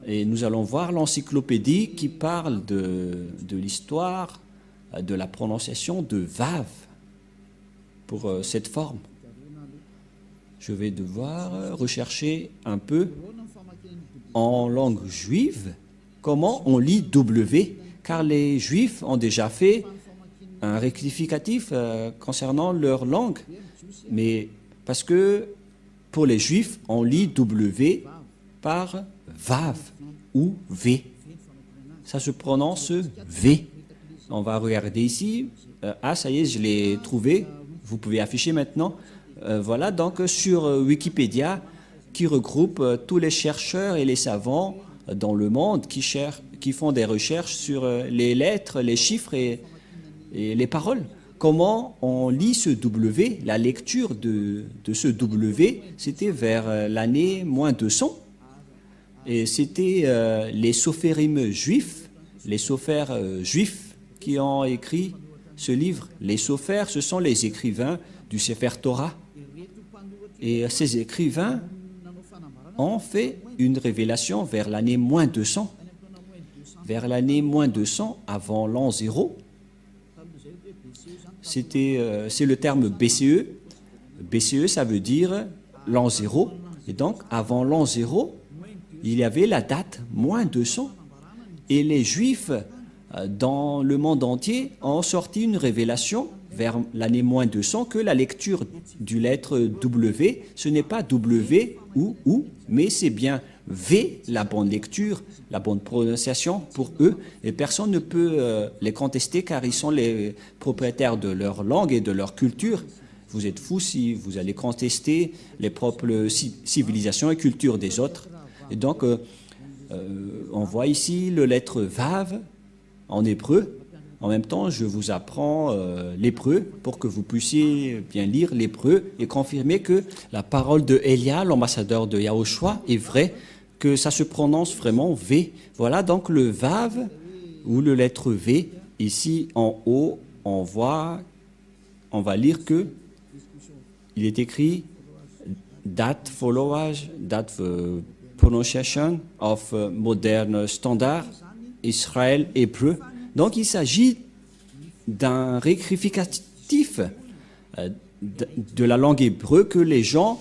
et nous allons voir l'encyclopédie qui parle de l'histoire de la prononciation de Vav pour cette forme. Je vais devoir rechercher un peu en langue juive comment on lit W, car les Juifs ont déjà fait un rectificatif concernant leur langue. Mais parce que pour les Juifs, on lit W par Vav ou V. Ça se prononce V. On va regarder ici. Ah, ça y est, je l'ai trouvé. Vous pouvez afficher maintenant. Voilà, donc sur Wikipédia, qui regroupe tous les chercheurs et les savants dans le monde qui font des recherches sur les lettres, les chiffres et les paroles. Comment on lit ce W? La lecture de ce W, c'était vers l'année moins 200. Et c'était les sophérim juifs, les sophères juifs qui ont écrit ce livre. Les sophères, ce sont les écrivains du Sefer Torah. Et ces écrivains ont fait une révélation vers l'année moins 200. Vers l'année moins 200, avant l'an 0. C'est le terme BCE. BCE, ça veut dire l'an 0. Et donc, avant l'an 0, il y avait la date moins 200. Et les Juifs, dans le monde entier, ont sorti une révélation vers l'année moins 200 que la lecture du lettre W, ce n'est pas W ou, mais c'est bien V, la bonne lecture, la bonne prononciation pour eux. Et personne ne peut les contester car ils sont les propriétaires de leur langue et de leur culture. Vous êtes fous si vous allez contester les propres civilisations et cultures des autres. Et donc, on voit ici le lettre Vav en hébreu. En même temps, je vous apprends l'hébreu pour que vous puissiez bien lire l'hébreu et confirmer que la parole de Elia, l'ambassadeur de Yahushua, est vraie, que ça se prononce vraiment V. Voilà donc le Vav ou le lettre V. Ici en haut, on va lire que il est écrit that followage, that pronunciation of modern standard Israël hébreu. Donc il s'agit d'un rectificatif de la langue hébreu que les gens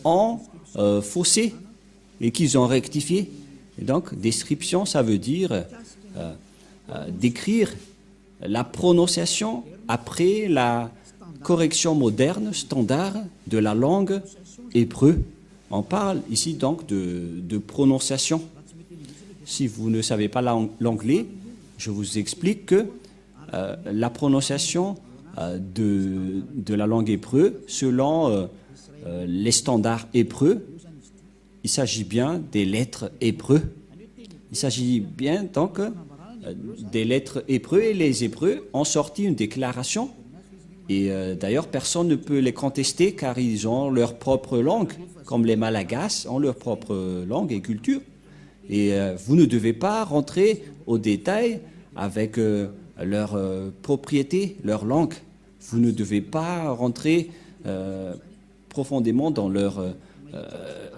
ont faussé et qu'ils ont rectifié. Et donc description, ça veut dire décrire la prononciation après la correction moderne standard de la langue hébreu. On parle ici donc de prononciation. Si vous ne savez pas l'anglais, je vous explique que la prononciation de la langue hébreu selon les standards hébreux. Il s'agit bien des lettres hébreux. Il s'agit bien donc des lettres hébreux, et les Hébreux ont sorti une déclaration. Et d'ailleurs, personne ne peut les contester car ils ont leur propre langue, comme les Malagasy ont leur propre langue et culture. Et vous ne devez pas rentrer au détail avec leur propriété, leur langue. Vous ne devez pas rentrer profondément dans leur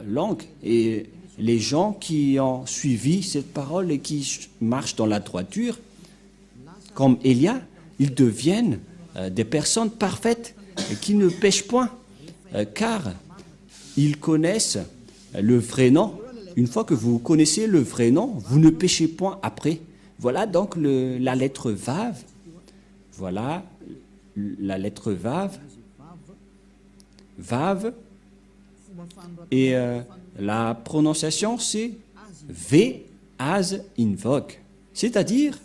langue. Et les gens qui ont suivi cette parole et qui marchent dans la droiture, comme Élia, ils deviennent des personnes parfaites et qui ne pêchent point, car ils connaissent le vrai nom. Une fois que vous connaissez le vrai nom, vous ne péchez point après. Voilà donc la lettre Vav. Voilà la lettre Vav. Vav. Et la prononciation, c'est V as invoque. C'est-à-dire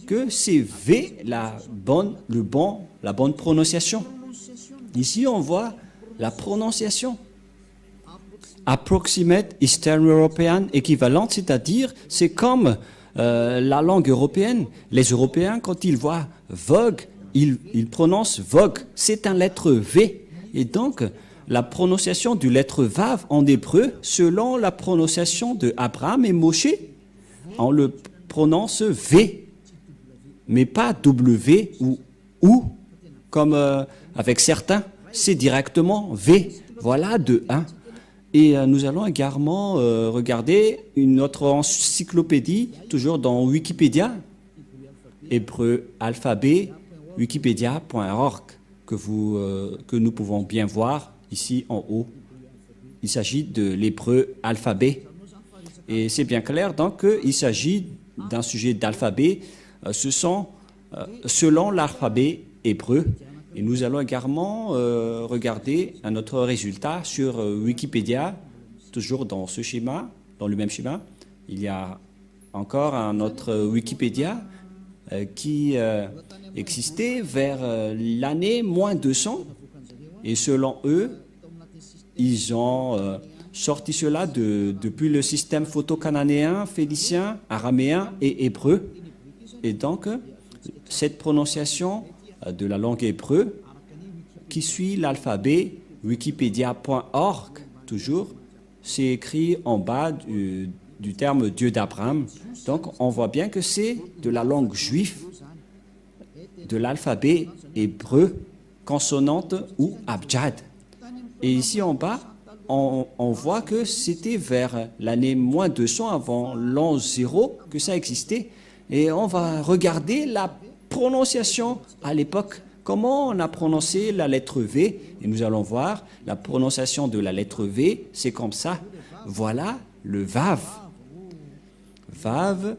que c'est V la bonne prononciation. Ici, on voit la prononciation. Approximate Eastern European équivalente, c'est-à-dire c'est comme la langue européenne. Les Européens, quand ils voient Vogue, ils prononcent Vogue. C'est une lettre V. Et donc, la prononciation du lettre Vav en hébreu, selon la prononciation de Abraham et Moshe, on le prononce V, mais pas W ou OU, comme avec certains, c'est directement V. Voilà de 1. Et nous allons également regarder une autre encyclopédie, toujours dans Wikipédia, hébreu alphabet, wikipedia.org, que nous pouvons bien voir ici en haut. Il s'agit de l'hébreu alphabet. Et c'est bien clair, donc, qu'il s'agit d'un sujet d'alphabet. Ce sont selon l'alphabet hébreu. Et nous allons également regarder un autre résultat sur Wikipédia, toujours dans ce schéma, dans le même schéma. Il y a encore un autre Wikipédia qui existait vers l'année moins 200. Et selon eux, ils ont sorti cela depuis le système photo-cananéen, phénicien, araméen et hébreu. Et donc, cette prononciation de la langue hébreu qui suit l'alphabet wikipedia.org, toujours, c'est écrit en bas du terme Dieu d'Abraham. Donc, on voit bien que c'est de la langue juive, de l'alphabet hébreu, consonante ou abjad. Et ici en bas, on voit que c'était vers l'année moins 200 avant l'an 0 que ça existait. Et on va regarder la prononciation à l'époque. Comment on a prononcé la lettre V? Et nous allons voir la prononciation de la lettre V, c'est comme ça. Voilà le Vav. Vav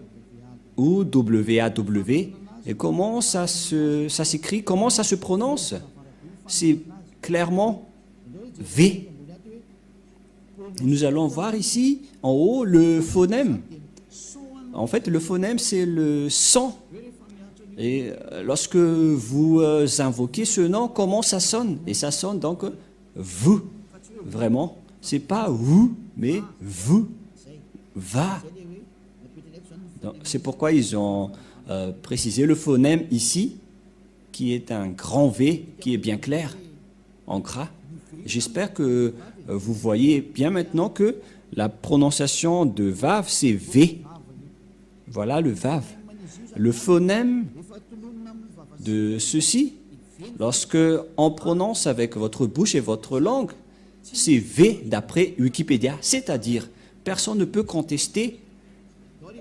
ou W-A-W. Et comment ça s'écrit? Comment ça se prononce? C'est clairement V. Nous allons voir ici, en haut, le phonème. En fait, le phonème, c'est le son. Et lorsque vous invoquez ce nom, comment ça sonne? Et ça sonne donc vous. Vraiment. C'est pas vous, mais vous. Va. C'est pourquoi ils ont précisé le phonème ici, qui est un grand V, qui est bien clair, en gras. J'espère que vous voyez bien maintenant que la prononciation de Vav, c'est V. Voilà le Vav. Le phonème de ceci, lorsque on prononce avec votre bouche et votre langue, c'est V d'après Wikipédia. C'est-à-dire, personne ne peut contester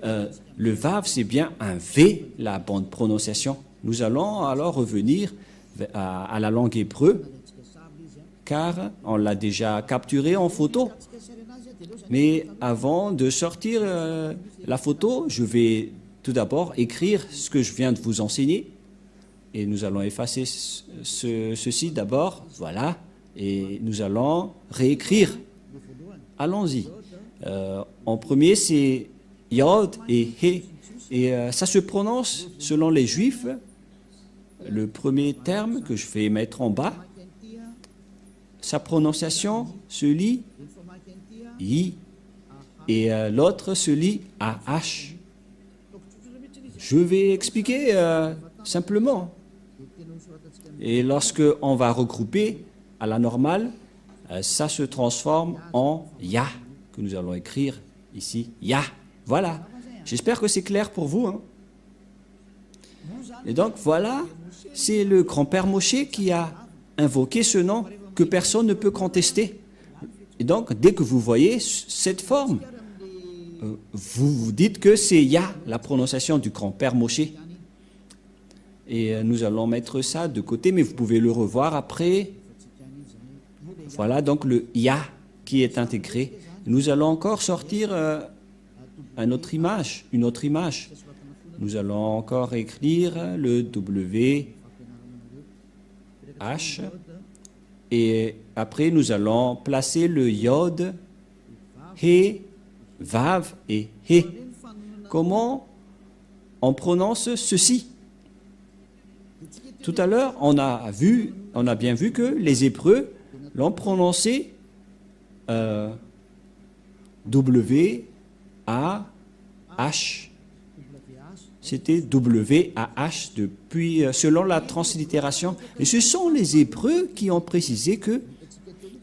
le Vav, c'est bien un V, la bonne prononciation. Nous allons alors revenir à la langue hébreu, car on l'a déjà capturé en photo. Mais avant de sortir la photo, je vais tout d'abord écrire ce que je viens de vous enseigner. Et nous allons effacer ceci d'abord, voilà. Et nous allons réécrire. Allons-y. En premier, c'est Yod et He. Et ça se prononce selon les Juifs. Le premier terme que je vais mettre en bas, sa prononciation se lit I et l'autre se lit AH. Je vais expliquer simplement. Et lorsque on va regrouper à la normale, ça se transforme en Ya, que nous allons écrire ici. Ya. Voilà. J'espère que c'est clair pour vous. Hein. Et donc voilà, c'est le grand-père Moshe qui a invoqué ce nom que personne ne peut contester. Et donc, dès que vous voyez cette forme, vous vous dites que c'est Ya, la prononciation du grand-père Moshe. Et nous allons mettre ça de côté, mais vous pouvez le revoir après. Voilà donc le Ya qui est intégré. Nous allons encore sortir une autre image. Nous allons encore écrire le W, H, et après nous allons placer le Yod, He, Vav et He. Comment on prononce ceci? Tout à l'heure, on a bien vu que les Hébreux l'ont prononcé W, A, H. C'était W-A-H depuis, selon la translittération. Et ce sont les Hébreux qui ont précisé que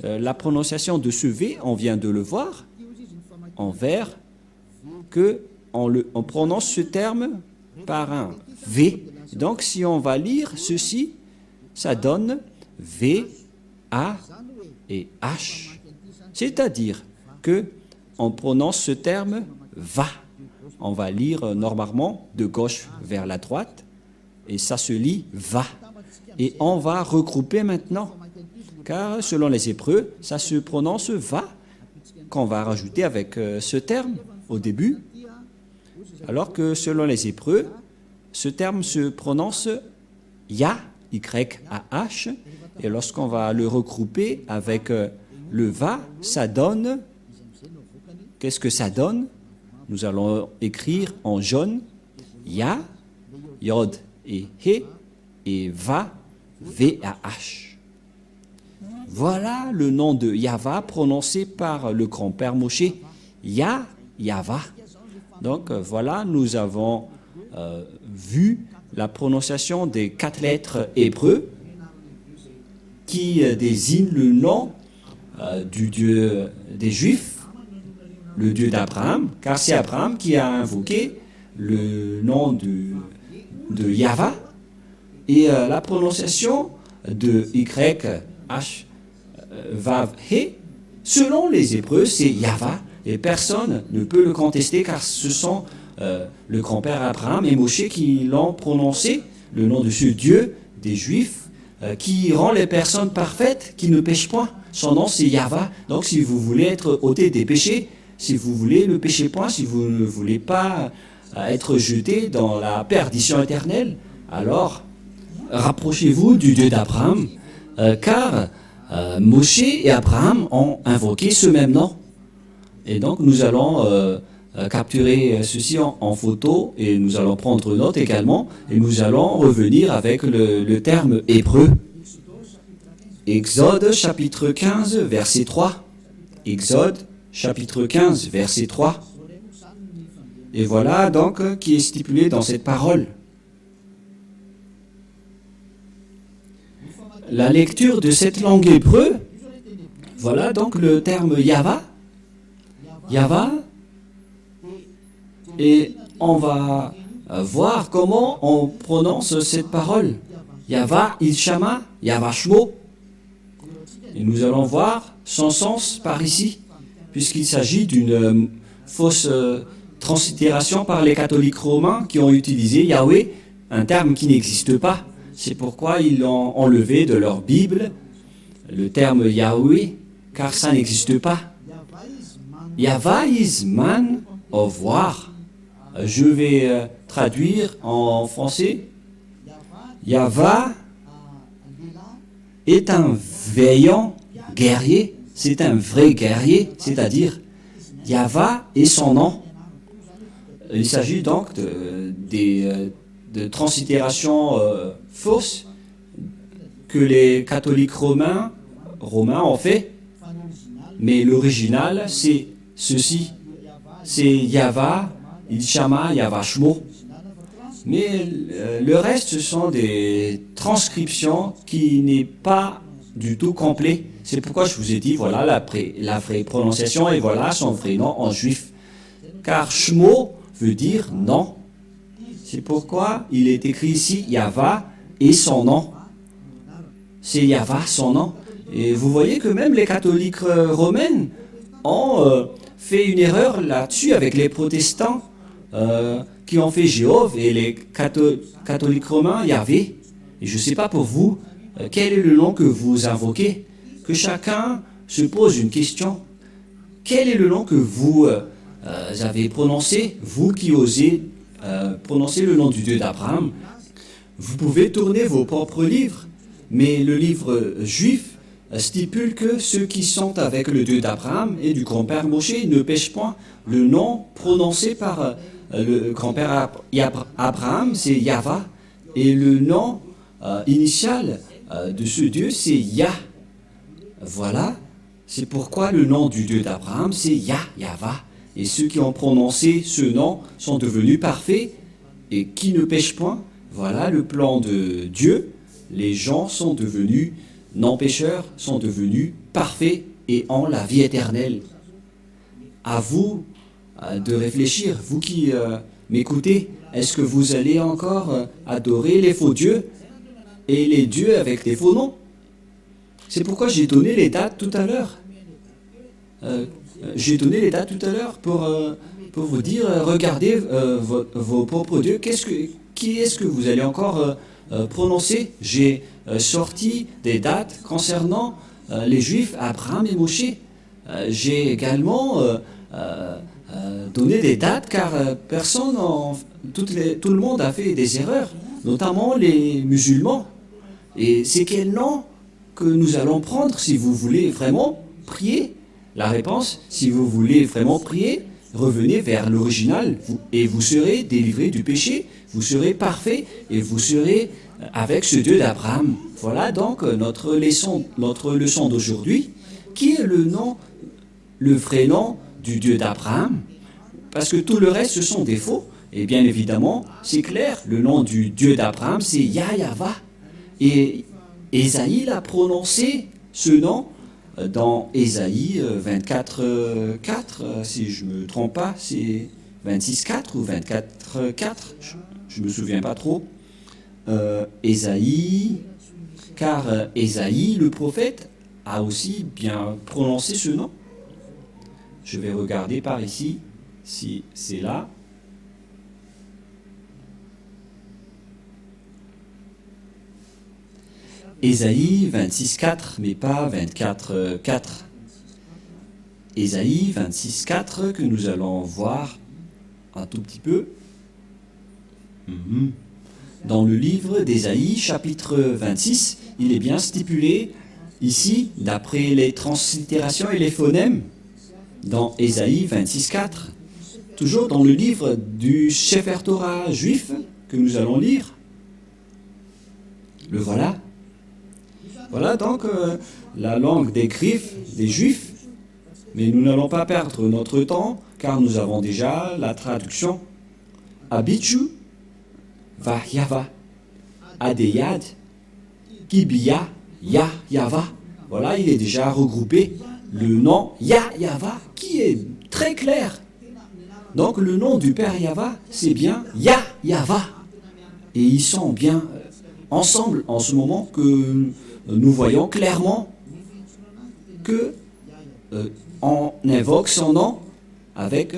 la prononciation de ce V, on vient de le voir, en vers, qu'on prononce ce terme par un V. Donc, si on va lire ceci, ça donne V, A et H. C'est-à-dire que on prononce ce terme va. On va lire normalement de gauche vers la droite et ça se lit va. Et on va regrouper maintenant, car selon les Hébreux, ça se prononce va, qu'on va rajouter avec ce terme au début, alors que selon les Hébreux, ce terme se prononce ya, Y-A-H, et lorsqu'on va le regrouper avec le va, ça donne, qu'est-ce que ça donne? Nous allons écrire en jaune Ya, Yod et He, et Va, V-A-H. Voilà le nom de Yahva prononcé par le grand-père Moshe. Ya, Yahva. Donc voilà, nous avons vu la prononciation des 4 lettres hébreux qui désignent le nom du Dieu des Juifs, le Dieu d'Abraham, car c'est Abraham qui a invoqué le nom de Yahva, et la prononciation de Y-H, Vav, He, selon les Hébreux, c'est Yahva, et personne ne peut le contester, car ce sont le grand-père Abraham et Moshe qui l'ont prononcé, le nom de ce Dieu des Juifs, qui rend les personnes parfaites, qui ne pêchent point. Son nom, c'est Yahva. Donc, si vous voulez être ôté des péchés, si vous voulez ne péchez point, si vous ne voulez pas être jeté dans la perdition éternelle, alors rapprochez-vous du Dieu d'Abraham, car Moshe et Abraham ont invoqué ce même nom. Et donc nous allons capturer ceci en photo et nous allons prendre note également et nous allons revenir avec le terme hébreu. Exode chapitre 15 verset 3. Exode chapitre 15, verset 3. Et voilà donc qui est stipulé dans cette parole. La lecture de cette langue hébreu, voilà donc le terme Yahva. Yahva, et on va voir comment on prononce cette parole. Yahva, Ilshama, Yahva Shmo. Et nous allons voir son sens par ici, puisqu'il s'agit d'une fausse translittération par les catholiques romains qui ont utilisé Yahweh, un terme qui n'existe pas. C'est pourquoi ils l'ont enlevé de leur Bible, le terme Yahweh, car ça n'existe pas. Yahva is man of war. Je vais traduire en français. Yahva est un vaillant guerrier. C'est un vrai guerrier, c'est-à-dire Yahva est son nom. il s'agit donc de translittérations fausses que les catholiques romains ont fait. Mais l'original, c'est ceci. C'est Yava, Ilchama, Yava Shmo. Mais le reste, ce sont des transcriptions qui n'est pas du tout complet. C'est pourquoi je vous ai dit, voilà la vraie prononciation et voilà son vrai nom en juif. Car Shmo veut dire non. C'est pourquoi il est écrit ici Yava et son nom. C'est Yava, son nom. Et vous voyez que même les catholiques romains ont fait une erreur là-dessus avec les protestants qui ont fait Jéhovah et les catholiques romains Yahvé. Et je ne sais pas pour vous, quel est le nom que vous invoquez? Que chacun se pose une question. Quel est le nom que vous avez prononcé, vous qui osez prononcer le nom du Dieu d'Abraham? Vous pouvez tourner vos propres livres, mais le livre juif stipule que ceux qui sont avec le Dieu d'Abraham et du grand-père Moshe ne pêchent point. Le nom prononcé par le grand-père Abraham, c'est Yahva, et le nom initial de ce Dieu, c'est Yah. Voilà, c'est pourquoi le nom du Dieu d'Abraham, c'est Yahva. Et ceux qui ont prononcé ce nom sont devenus parfaits et qui ne pêchent point. Voilà le plan de Dieu. Les gens sont devenus non-pécheurs, sont devenus parfaits et ont la vie éternelle. À vous de réfléchir, vous qui m'écoutez, est-ce que vous allez encore adorer les faux dieux et les dieux avec des faux noms? C'est pourquoi j'ai donné les dates tout à l'heure. J'ai donné les dates tout à l'heure pour vous dire, regardez vos propres dieux, qui est-ce que vous allez encore prononcer? J'ai sorti des dates concernant les Juifs, Abraham et Moshe. J'ai également donné des dates car tout le monde a fait des erreurs, notamment les musulmans. Et c'est quel nom que nous allons prendre si vous voulez vraiment prier? La réponse, si vous voulez vraiment prier, revenez vers l'original et vous serez délivré du péché, vous serez parfait et vous serez avec ce Dieu d'Abraham. Voilà donc notre leçon d'aujourd'hui. Qui est le vrai nom du Dieu d'Abraham? Parce que tout le reste, ce sont des faux. Et bien évidemment, c'est clair, le nom du Dieu d'Abraham, c'est Yahva. Et Ésaïe a prononcé ce nom dans Ésaïe 24, 4, si je ne me trompe pas, c'est 26, 4 ou 24, 4, je ne me souviens pas trop. Ésaïe, car Ésaïe, le prophète, a aussi bien prononcé ce nom. Je vais regarder par ici si c'est là. Ésaïe 26, 4, mais pas 24, 4. Ésaïe 26, 4, que nous allons voir un tout petit peu. Dans le livre d'Ésaïe, chapitre 26, il est bien stipulé ici, d'après les translittérations et les phonèmes, dans Ésaïe 26, 4, toujours dans le livre du Sefer Torah juif que nous allons lire. Le voilà. Voilà donc la langue des griffes des Juifs, mais nous n'allons pas perdre notre temps car nous avons déjà la traduction. Abichu, Vahyava, Adeyad, Kibiya, Yahva. Voilà, il est déjà regroupé. Le nom Yahva qui est très clair. Donc le nom du Père Yahva, c'est bien Yahva. Et ils sont bien ensemble en ce moment que nous voyons clairement que on invoque son nom avec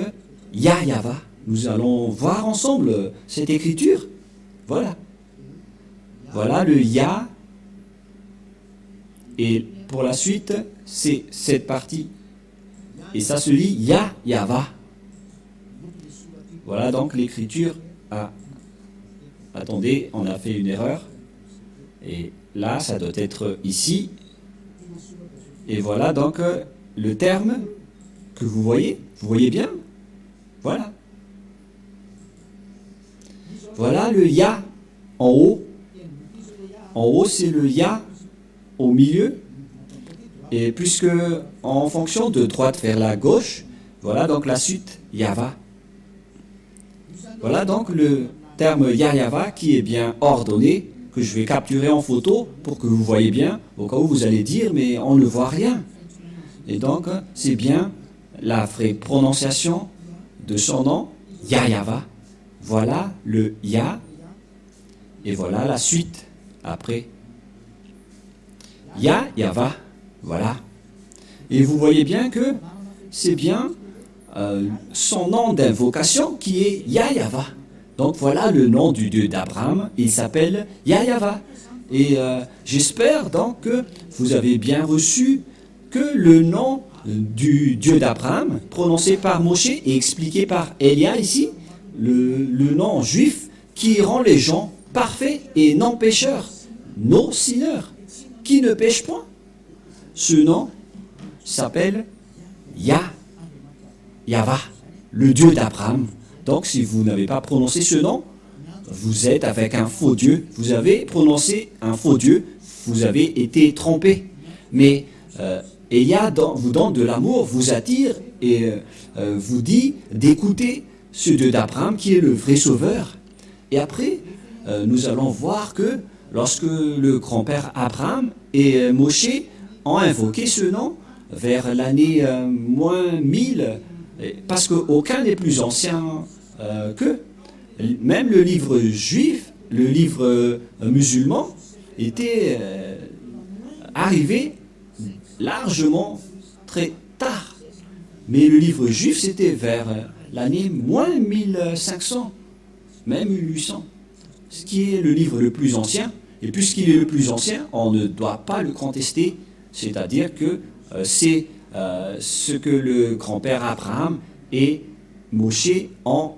Yahva. Nous allons voir ensemble cette écriture. Voilà. Voilà le Yah. Et pour la suite, c'est cette partie. Et ça se lit Yahva. Voilà donc l'écriture. Ah, attendez, on a fait une erreur. Et là, ça doit être ici. Et voilà donc le terme que vous voyez. Vous voyez bien? Voilà. Voilà le Ya en haut. En haut, c'est le Ya au milieu. Et puisque en fonction de droite vers la gauche, voilà donc la suite Yava. Voilà donc le terme Yava qui est bien ordonné, que je vais capturer en photo pour que vous voyez bien, au cas où vous allez dire mais on ne voit rien. Et donc c'est bien la vraie prononciation de son nom, Yava. Voilà le Ya et voilà la suite après. Yava. Voilà. Et vous voyez bien que c'est bien son nom d'invocation qui est Yahva. Donc voilà le nom du Dieu d'Abraham. Il s'appelle Yahva. Et j'espère donc que vous avez bien reçu que le nom du Dieu d'Abraham, prononcé par Moshe et expliqué par Elia ici, le nom juif qui rend les gens parfaits et non pécheurs, non sinneurs, qui ne pêchent point. Ce nom s'appelle Yahva, le Dieu d'Abraham. Donc si vous n'avez pas prononcé ce nom, vous êtes avec un faux Dieu. Vous avez prononcé un faux Dieu, vous avez été trompé. Mais Elia vous donne de l'amour, vous attire et vous dit d'écouter ce Dieu d'Abraham qui est le vrai sauveur. Et après, nous allons voir que lorsque le grand-père Abraham et Moshe ont invoqué ce nom vers l'année moins 1000, parce qu'aucun n'est plus ancien qu'eux. Même le livre juif, le livre musulman, était arrivé largement très tard. Mais le livre juif, c'était vers l'année moins 1500, même 1800, ce qui est le livre le plus ancien. Et puisqu'il est le plus ancien, on ne doit pas le contester. C'est-à-dire que c'est ce que le grand-père Abraham et Moshe ont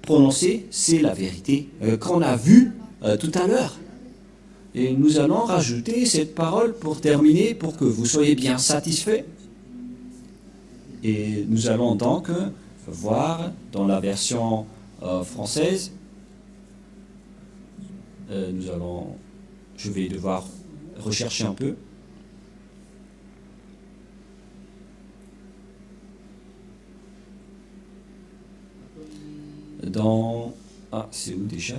prononcé, c'est la vérité qu'on a vue tout à l'heure. Et nous allons rajouter cette parole pour terminer, pour que vous soyez bien satisfaits. Et nous allons donc voir dans la version française, je vais devoir rechercher un peu. C'est où déjà?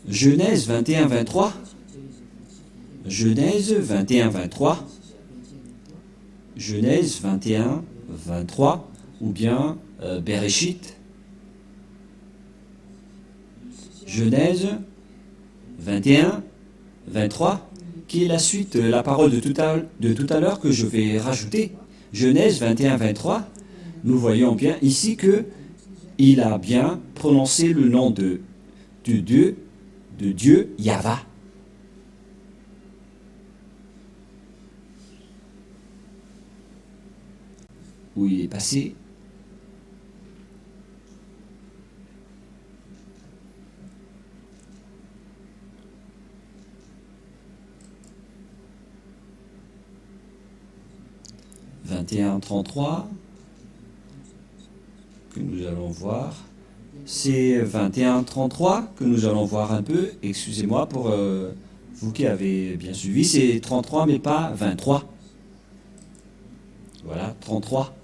Genèse 21, 23. Genèse 21, 23. Genèse 21, 23. Ou bien Bereshit. Genèse 21, 23, qui est la suite, la parole de tout à l'heure que je vais rajouter. Genèse 21, 23, nous voyons bien ici que il a bien prononcé le nom de Dieu Yahva. Où il est passé. « 21-33 » que nous allons voir. C'est 21-33 que nous allons voir un peu. Excusez-moi pour vous qui avez bien suivi. C'est 33 mais pas 23. Voilà, 33.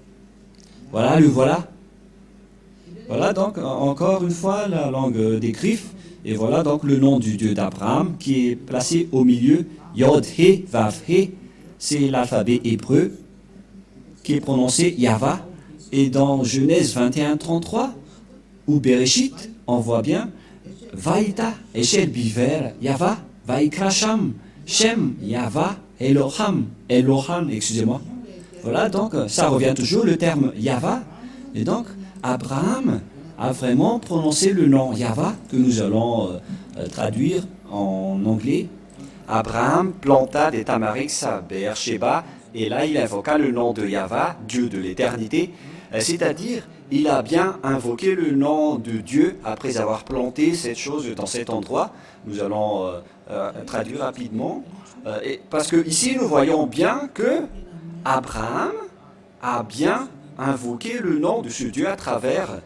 Voilà, le voilà. Voilà donc encore une fois la langue des Griffes. Et voilà donc le nom du Dieu d'Abraham qui est placé au milieu. Yod, He, Vav, He. C'est l'alphabet hébreu qui est prononcé Yahva. Et dans Genèse 21, 33, ou Bereshit, on voit bien Vaïta, Eshel Biver, Yahva, Vaikra Sham, Shem, Yahva, Eloham, excusez-moi. Voilà, donc ça revient toujours le terme Yahva. Et donc, Abraham a vraiment prononcé le nom Yahva, que nous allons traduire en anglais. Abraham planta des tamariks à Beersheba, et là il invoqua le nom de Yahva, Dieu de l'éternité. C'est-à-dire, il a bien invoqué le nom de Dieu après avoir planté cette chose dans cet endroit. Nous allons traduire rapidement. Parce que ici, nous voyons bien que Abraham a bien invoqué le nom de ce Dieu à travers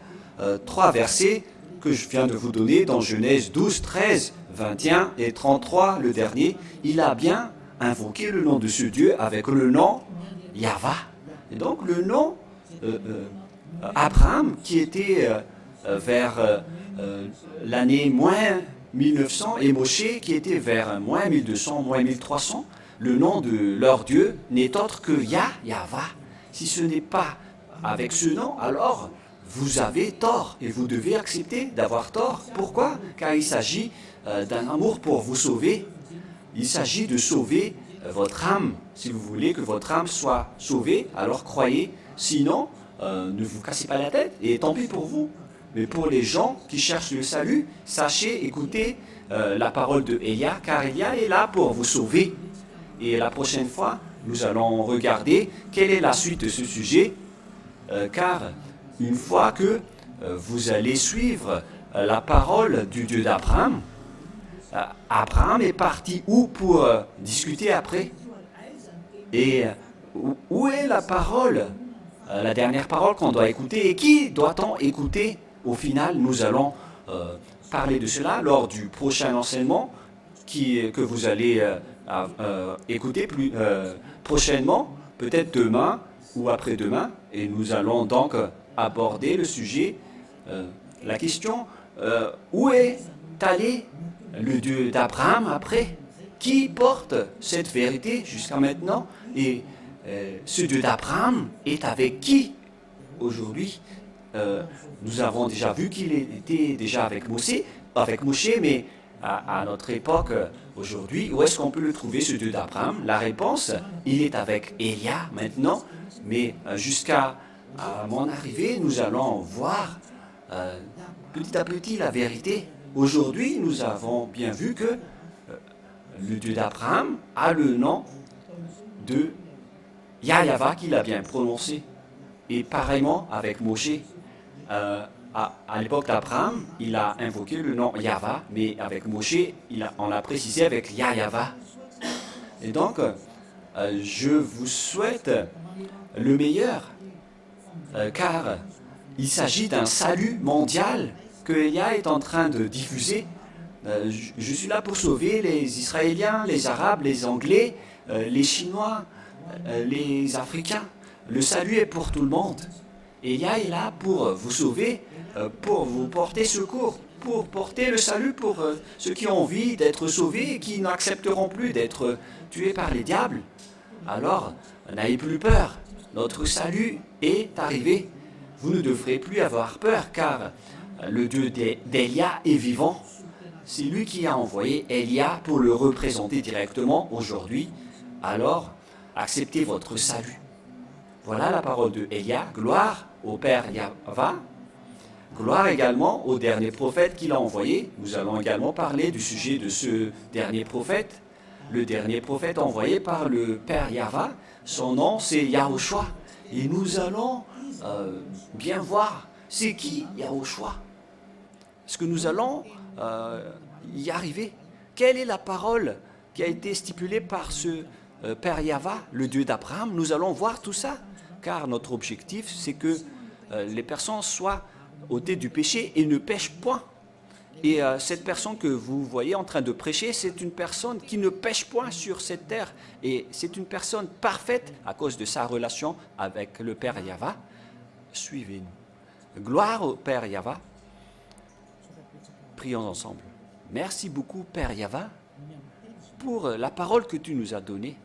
trois versets que je viens de vous donner dans Genèse 12, 13, 21 et 33, le dernier. Il a bien invoqué le nom de ce Dieu avec le nom Yahva. Et donc le nom Abraham, qui était vers l'année moins 1900, et Moshe, qui était vers moins 1200, moins 1300, le nom de leur Dieu n'est autre que Yahva. Si ce n'est pas avec ce nom, alors vous avez tort et vous devez accepter d'avoir tort. Pourquoi? Car il s'agit d'un amour pour vous sauver. Il s'agit de sauver votre âme. Si vous voulez que votre âme soit sauvée, alors croyez. Sinon, ne vous cassez pas la tête et tant pis pour vous. Mais pour les gens qui cherchent le salut, sachez, écoutez la parole de Élia, car Élia est là pour vous sauver. Et la prochaine fois, nous allons regarder quelle est la suite de ce sujet, car une fois que vous allez suivre la parole du Dieu d'Abraham, Abraham est parti où pour discuter après? Et où est la parole, la dernière parole qu'on doit écouter? Et qui doit-on écouter? Au final, nous allons parler de cela lors du prochain enseignement que vous allez écouter prochainement, peut-être demain ou après-demain. Et nous allons donc aborder le sujet, la question, où est allé le Dieu d'Abraham après? Qui porte cette vérité jusqu'à maintenant? Et ce Dieu d'Abraham est avec qui aujourd'hui? Nous avons déjà vu qu'il était déjà avec Moshe, mais à notre époque, aujourd'hui, où est-ce qu'on peut le trouver, ce Dieu d'Abraham? La réponse, il est avec Élia maintenant, mais jusqu'à mon arrivée, nous allons voir petit à petit la vérité. Aujourd'hui, nous avons bien vu que le Dieu d'Abraham a le nom de Yahva, qu'il a bien prononcé. Et pareillement avec Moshe, à l'époque d'Abraham, il a invoqué le nom Yahva, mais avec Moshe, on l'a précisé avec Yahva. Et donc, je vous souhaite le meilleur, car il s'agit d'un salut mondial que Elia est en train de diffuser. Je suis là pour sauver les Israéliens, les Arabes, les Anglais, les Chinois, les Africains. Le salut est pour tout le monde. Elia est là pour vous sauver, pour vous porter secours, pour porter le salut pour ceux qui ont envie d'être sauvés et qui n'accepteront plus d'être tués par les diables. Alors, n'ayez plus peur. Notre salut est arrivé. Vous ne devrez plus avoir peur, car le Dieu d'Élia est vivant. C'est lui qui a envoyé Élia pour le représenter directement aujourd'hui. Alors, acceptez votre salut. Voilà la parole de Élia. Gloire au Père Yahva. Gloire également au dernier prophète qu'il a envoyé. Nous allons également parler du sujet de ce dernier prophète. Le dernier prophète envoyé par le Père Yahva, son nom c'est Yahushua. Et nous allons bien voir c'est qui Yahushua. Est-ce que nous allons y arriver? Quelle est la parole qui a été stipulée par ce Père Yahva, le Dieu d'Abraham? Nous allons voir tout ça, car notre objectif c'est que les personnes soient ôtées du péché et ne pêchent point. Et cette personne que vous voyez en train de prêcher, c'est une personne qui ne pêche point sur cette terre. Et c'est une personne parfaite à cause de sa relation avec le Père Yahva. Suivez-nous. Gloire au Père Yahva. Prions ensemble. Merci beaucoup, Père Yahva, pour la parole que tu nous as donnée.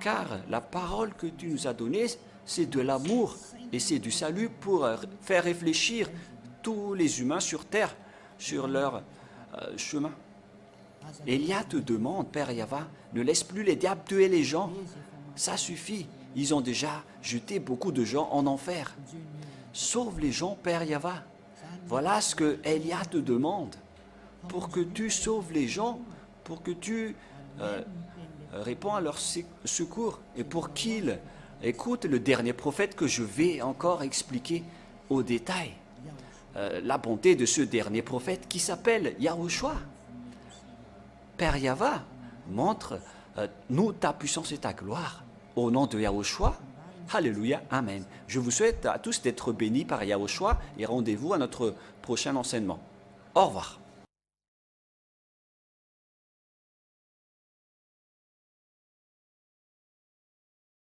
Car la parole que tu nous as donnée, c'est de l'amour et c'est du salut pour faire réfléchir tous les humains sur terre, sur leur chemin. Élia te demande, Père Yahva, ne laisse plus les diables tuer les gens. Ça suffit. Ils ont déjà jeté beaucoup de gens en enfer. Sauve les gens, Père Yahva. Voilà ce que Élia te demande. Pour que tu sauves les gens, pour que tu réponds à leur secours et pour qu'ils écoutent le dernier prophète que je vais encore expliquer au détail. La bonté de ce dernier prophète qui s'appelle Yahushua. Père Yahva, montre-nous ta puissance et ta gloire. Au nom de Yahushua, Alléluia, Amen. Je vous souhaite à tous d'être bénis par Yahushua et rendez-vous à notre prochain enseignement. Au revoir.